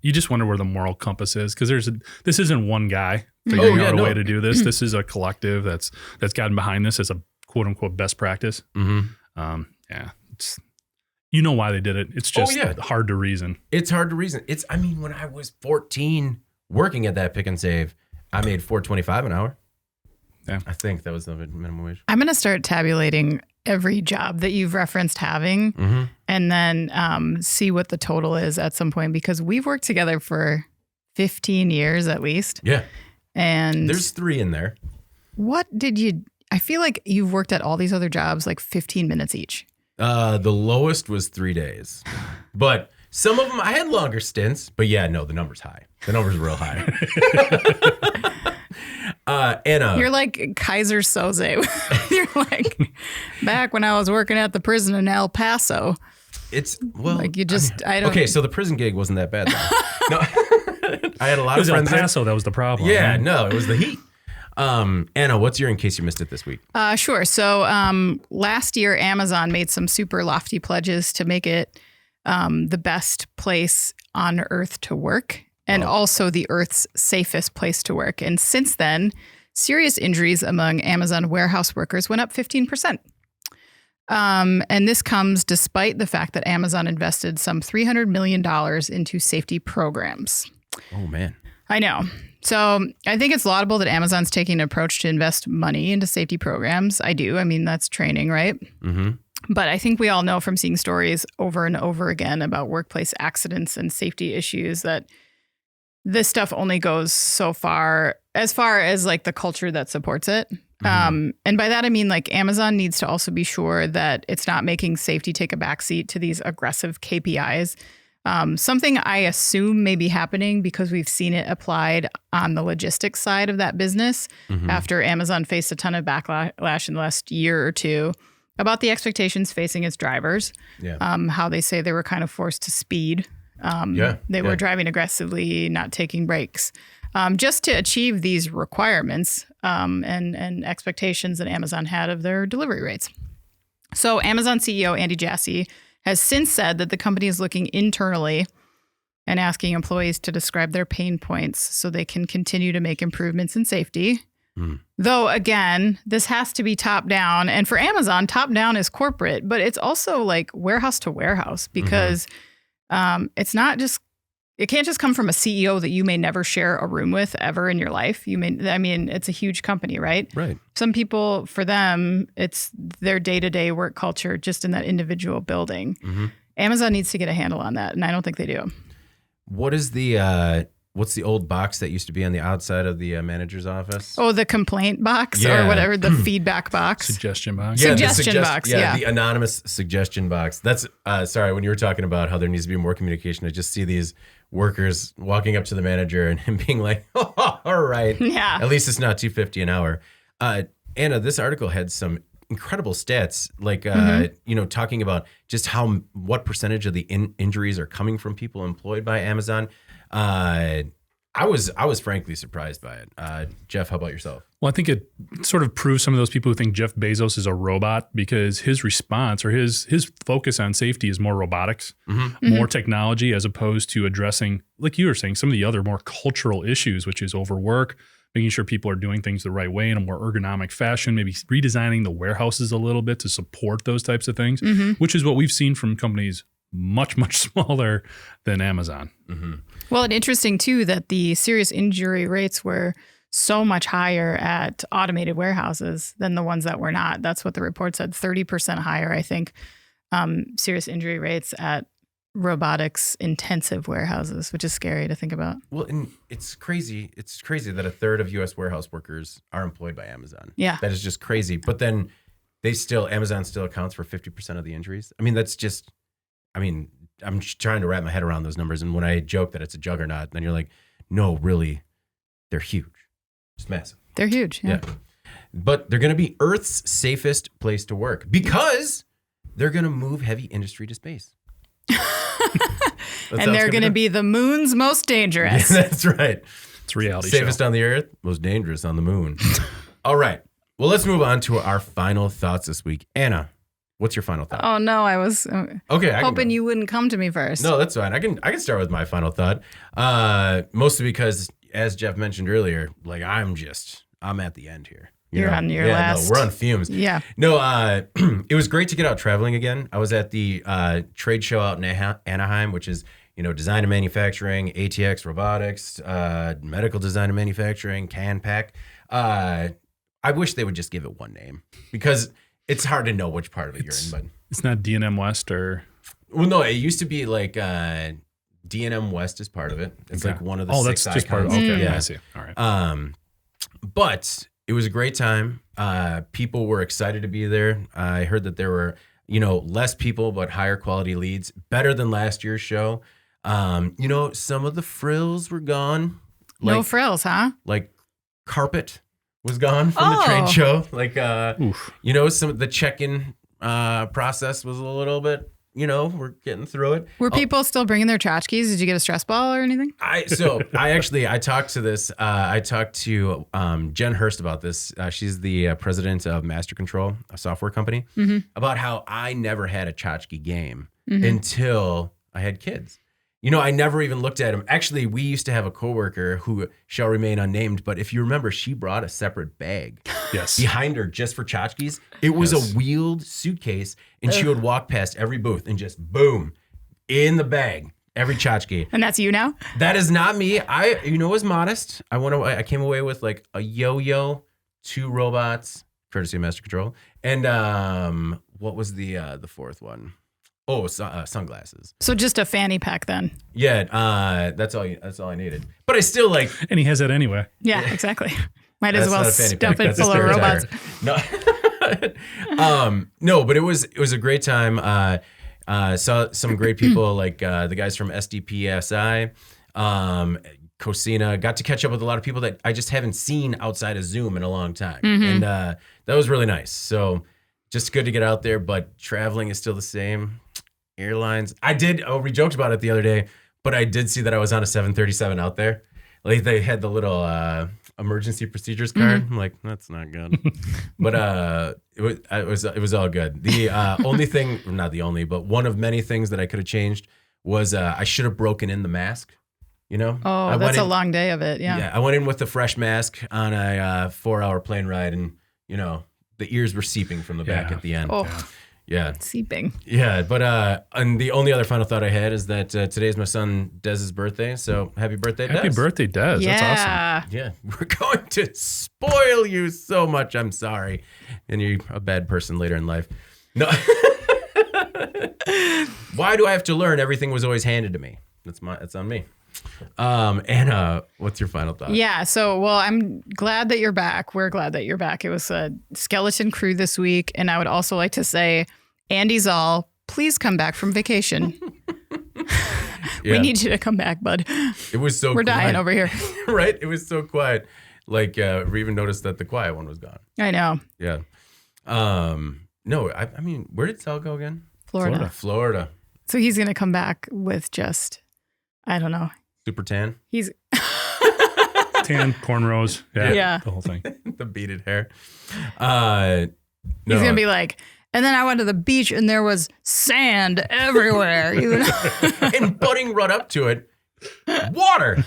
you just wonder where the moral compass is, because this isn't one guy figuring out a way to do this. This is a collective that's gotten behind this as a quote unquote best practice. Mm-hmm. It's why they did it. It's just hard to reason. It's hard to reason. When I was 14 working at that Pick and Save, I made $4.25 an hour. Yeah, I think that was the minimum wage. I'm going to start tabulating every job that you've referenced having, mm-hmm. and then see what the total is at some point, because we've worked together for 15 years at least. Yeah. And there's 3 in there. I feel like you've worked at all these other jobs like 15 minutes each. The lowest was 3 days, but some of them I had longer stints, but the number's high. The number's real high. Anna. You're like Kaiser Soze. You're like, back when I was working at the prison in El Paso. Okay, so the prison gig wasn't that bad though. No, I had a lot of friends. El Paso, that was the problem. Yeah, no, it was the heat. Anna, what's your in case you missed it this week? Sure. So last year, Amazon made some super lofty pledges to make it the best place on Earth to work, and also the Earth's safest place to work. And since then, serious injuries among Amazon warehouse workers went up 15%. And this comes despite the fact that Amazon invested some $300 million into safety programs. Oh, man. I know. So I think it's laudable that Amazon's taking an approach to invest money into safety programs. I do. That's training, right? Mm-hmm. But I think we all know from seeing stories over and over again about workplace accidents and safety issues that this stuff only goes so far as like the culture that supports it. Mm-hmm. And by that, I mean, like, Amazon needs to also be sure that it's not making safety take a backseat to these aggressive KPIs. Something I assume may be happening because we've seen it applied on the logistics side of that business, mm-hmm. after Amazon faced a ton of backlash in the last year or two about the expectations facing its drivers. Yeah. How they say they were kind of forced to speed. They were driving aggressively, not taking breaks, just to achieve these requirements and expectations that Amazon had of their delivery rates. So Amazon CEO Andy Jassy has since said that the company is looking internally and asking employees to describe their pain points so they can continue to make improvements in safety. Though, again, this has to be top down. And for Amazon, top down is corporate, but it's also like warehouse to warehouse because it's not just, it can't just come from a CEO that you may never share a room with ever in your life. It's a huge company, right? Right. Some people, for them, it's their day-to-day work culture just in that individual building. Amazon needs to get a handle on that, and I don't think they do. What is the what's the old box that used to be on the outside of the manager's office? Oh, the complaint box or whatever, the feedback box. Suggestion box. Yeah, suggestion box, yeah. The anonymous suggestion box. That's, sorry, when you were talking about how there needs to be more communication, I just see these workers walking up to the manager and him being like, oh, all right. Yeah. At least it's not $250 an hour. Anna, this article had some incredible stats, like, talking about just what percentage of the injuries are coming from people employed by Amazon. I was frankly surprised by it. Jeff, how about yourself? Well, I think it sort of proves some of those people who think Jeff Bezos is a robot because his response or his focus on safety is more robotics, more technology, as opposed to addressing, like you were saying, some of the other more cultural issues, which is overwork, making sure people are doing things the right way in a more ergonomic fashion, maybe redesigning the warehouses a little bit to support those types of things, which is what we've seen from companies much, much smaller than Amazon. Well, and interesting too that the serious injury rates were so much higher at automated warehouses than the ones that were not. That's what the report said, 30% higher, I think, serious injury rates at robotics intensive warehouses, which is scary to think about. Well, and it's crazy. It's crazy that a third of U.S. warehouse workers are employed by Amazon. Yeah. That is just crazy. But then Amazon still accounts for 50% of the injuries. I'm trying to wrap my head around those numbers. And when I joke that it's a juggernaut, then you're like, no, really, they're huge. It's massive. They're huge. Yeah. But they're going to be Earth's safest place to work because they're going to move heavy industry to space. And they're going to be the moon's most dangerous. Yeah, that's right. It's a reality Safest show. on the Earth, most dangerous on the moon. All right. Well, let's move on to our final thoughts this week. Anna, what's your final thought? Oh, no, I was hoping you wouldn't come to me first. No, that's fine. I can start with my final thought. Mostly because, as Jeff mentioned earlier, like I'm at the end here. You're on your last. No, we're on fumes. Yeah. No, it was great to get out traveling again. I was at the trade show out in Anaheim, which is, design and manufacturing, ATX robotics, medical design and manufacturing, CanPack. I wish they would just give it one name because it's hard to know which part of it you're in. But it's not D&M West or... Well, no, it used to be like D&M West is part of it. It's like one of the six that's just icons. part of it. Okay, Yeah. I see. All right. But it was a great time. People were excited to be there. I heard that there were, less people, but higher quality leads. Better than last year's show. Some of the frills were gone. No frills, huh? Like carpet was gone from the trade show. Like, some of the check-in process was a little bit, we're getting through it. Were people still bringing their tchotchkes? Did you get a stress ball or anything? I talked to Jen Hurst about this. She's the president of Master Control, a software company, about how I never had a tchotchke game until I had kids. I never even looked at him. Actually, we used to have a coworker who shall remain unnamed, but if you remember, she brought a separate bag behind her just for tchotchkes. It was a wheeled suitcase, and she would walk past every booth and just boom, in the bag, every tchotchke. And that's you now? That is not me. I was modest. I came away with like a yo-yo, 2 robots, courtesy of Master Control, and what was the fourth one? Oh, sunglasses. So just a fanny pack then. Yeah, that's all I needed. But I still like. And he has that anyway. Yeah, exactly. Might as well stuff pack. it full of robots. No, but it was a great time. Saw some great people like the guys from SDPSI, Cosina. Got to catch up with a lot of people that I just haven't seen outside of Zoom in a long time, and that was really nice. So just good to get out there, but traveling is still the same. Airlines. We joked about it the other day, but I did see that I was on a 737 out there. Like they had the little emergency procedures card. I'm like, that's not good. But it was all good. The only thing, not the only, but one of many things that I could have changed was I should have broken in the mask. Oh, that's a long day of it. Yeah. Yeah, I went in with a fresh mask on a 4-hour plane ride, and the ears were seeping from the back at the end. Oh, yeah, seeping. Yeah, but and the only other final thought I had is that today is my son Dez's birthday. So happy birthday, Dez! Happy birthday, Dez! Yeah. That's awesome. Yeah, we're going to spoil you so much. I'm sorry, and you're a bad person later in life. No. Why do I have to learn? Everything was always handed to me. That's on me. Anna, what's your final thought? Yeah. So, well, I'm glad that you're back. We're glad that you're back. It was a skeleton crew this week. And I would also like to say, Andy Zoll, please come back from vacation. We need you to come back, bud. It was so We're quiet. dying over here. Right? It was so quiet. Like, we even noticed that the quiet one was gone. I know. Yeah. No, I mean, where did Sal go again? Florida. So he's going to come back with just, I don't know. Super tan? He's tan, cornrows. Yeah. The whole thing. The beaded hair. He's going to be like, and then I went to the beach and there was sand everywhere. And butting right up to it, water.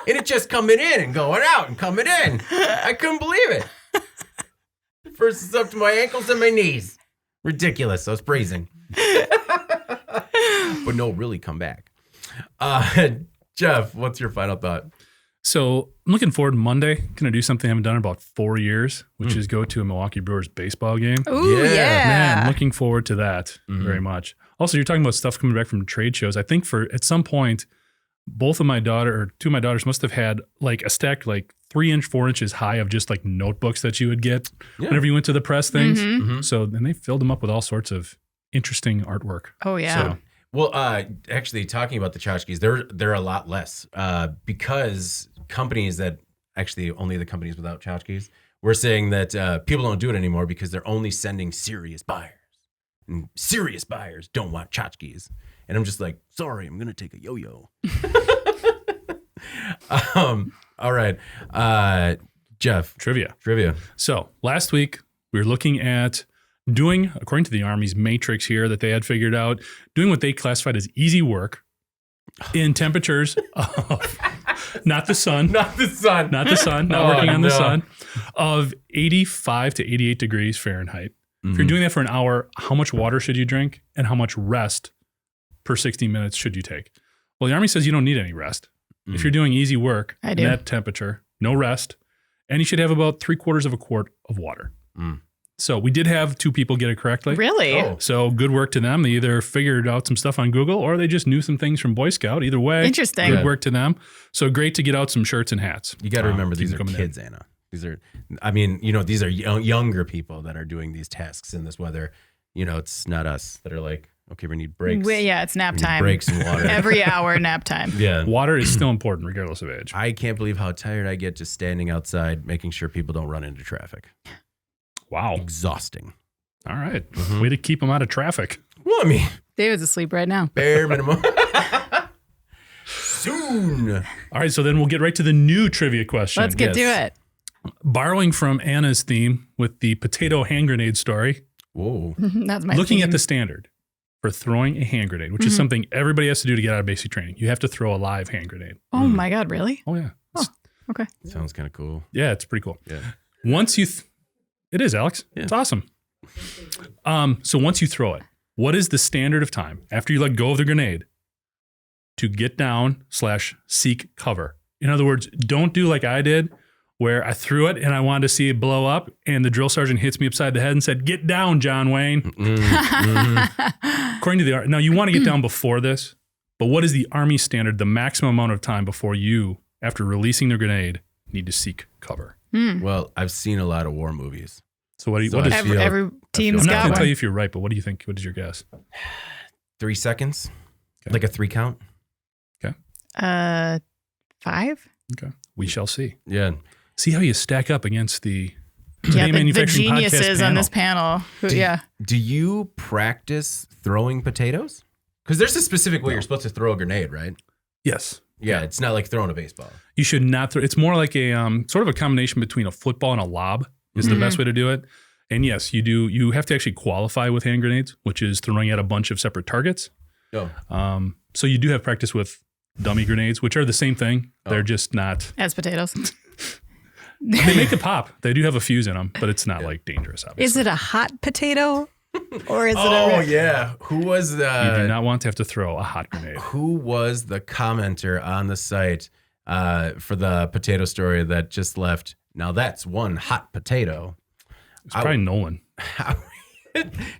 And it just coming in and going out and coming in. I couldn't believe it. First it's up to my ankles and my knees. Ridiculous. I was praising. But no, really come back. Jeff, what's your final thought? So I'm looking forward to Monday. Going to do something I haven't done in about 4 years, which is go to a Milwaukee Brewers baseball game. Ooh, yeah. Man, looking forward to that very much. Also, you're talking about stuff coming back from trade shows. I think at some point, two of my daughters must have had like a stack like 3 inch, 4 inches high of just like notebooks that you would get whenever you went to the press things. So then they filled them up with all sorts of interesting artwork. Oh, yeah. So, well, actually, talking about the tchotchkes, they're a lot less because companies that actually only the companies without tchotchkes were saying that people don't do it anymore because they're only sending serious buyers, and serious buyers don't want tchotchkes. And I'm just like, sorry, I'm gonna take a yo-yo. All right, Jeff, trivia. So last week we were looking at doing, according to the Army's matrix here that they had figured out, doing what they classified as easy work in temperatures of not the sun, not working on the sun, of 85 to 88 degrees Fahrenheit. If you're doing that for an hour, how much water should you drink and how much rest per 60 minutes should you take? Well, the Army says you don't need any rest. If you're doing easy work in that temperature, no rest, and you should have about 3/4 of a quart of water. So we did have 2 people get it correctly. Really? Oh. So good work to them. They either figured out some stuff on Google or they just knew some things from Boy Scout. Either way, interesting. Good work to them. So great to get out some shirts and hats. You got to remember these are kids, Anna. These are, these are younger people that are doing these tasks in this weather. It's not us that are like, okay, we need breaks. It's nap time. Breaks and water. Every hour nap time. Yeah. Water is still important regardless of age. I can't believe how tired I get just standing outside, making sure people don't run into traffic. Wow. Exhausting. All right. Way to keep them out of traffic. Well, I mean, David's asleep right now. bare minimum. Soon. All right. So then we'll get right to the new trivia question. Let's get to it. Borrowing from Anna's theme with the potato hand grenade story. Whoa. That's my Looking theme. at the standard for throwing a hand grenade, which is something everybody has to do to get out of basic training. You have to throw a live hand grenade. Oh my God, really? Oh, yeah. Okay. Sounds kind of cool. Yeah, it's pretty cool. Yeah. Once you... It is, Alex. Yeah. It's awesome. So once you throw it, what is the standard of time after you let go of the grenade to get down / seek cover? In other words, don't do like I did, where I threw it and I wanted to see it blow up, and the drill sergeant hits me upside the head and said, "Get down, John Wayne." According to the Army, now you want to get down before this, but what is the Army standard, the maximum amount of time before you, after releasing the grenade, need to seek cover? Well, I've seen a lot of war movies. So what I is every team's I'm not got going to tell you one. if you're right, but what do you think? What is your guess? 3 seconds. Okay. Like a 3 count. 5? Okay. We shall see. Yeah. See how you stack up against the Yeah, the manufacturing podcast geniuses on panel. this panel. Do you practice throwing potatoes? Because there's a specific way you're supposed to throw a grenade, right? Yes. Yeah, it's not like throwing a baseball. You should not throw. It's more like a sort of a combination between a football and a lob is the best way to do it. And yes, you do. You have to actually qualify with hand grenades, which is throwing at a bunch of separate targets. Oh. So you do have practice with dummy grenades, which are the same thing. They're just not as potatoes. They make a pop. They do have a fuse in them, but it's not like dangerous. Obviously, Is it a hot potato? Or is it Oh yeah, who was you do not want to have to throw a hot grenade. who was the commenter on the site for the potato story that just left? Now that's one hot potato. It's probably Nolan.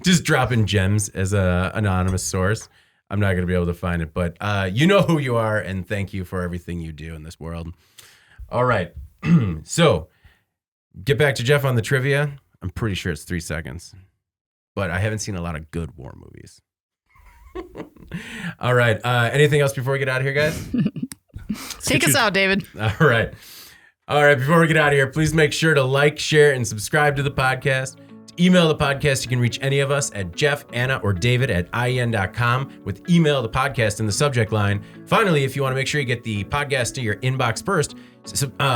Just dropping gems as a anonymous source. I'm not going to be able to find it, but you know who you are, and thank you for everything you do in this world. All right, so get back to Jeff on the trivia. I'm pretty sure it's 3 seconds. But I haven't seen a lot of good war movies. All right. Anything else before we get out of here, guys? Take us out, David. All right. All right. Before we get out of here, please make sure to like, share, and subscribe to the podcast. To email the podcast, you can reach any of us at Jeff, Anna, or David at IEN.com with email the podcast in the subject line. Finally, if you want to make sure you get the podcast to your inbox first,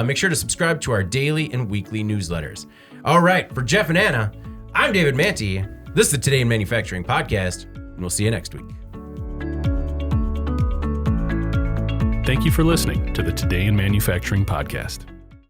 make sure to subscribe to our daily and weekly newsletters. All right. For Jeff and Anna, I'm David Manti. This is the Today in Manufacturing podcast, and we'll see you next week. Thank you for listening to the Today in Manufacturing podcast.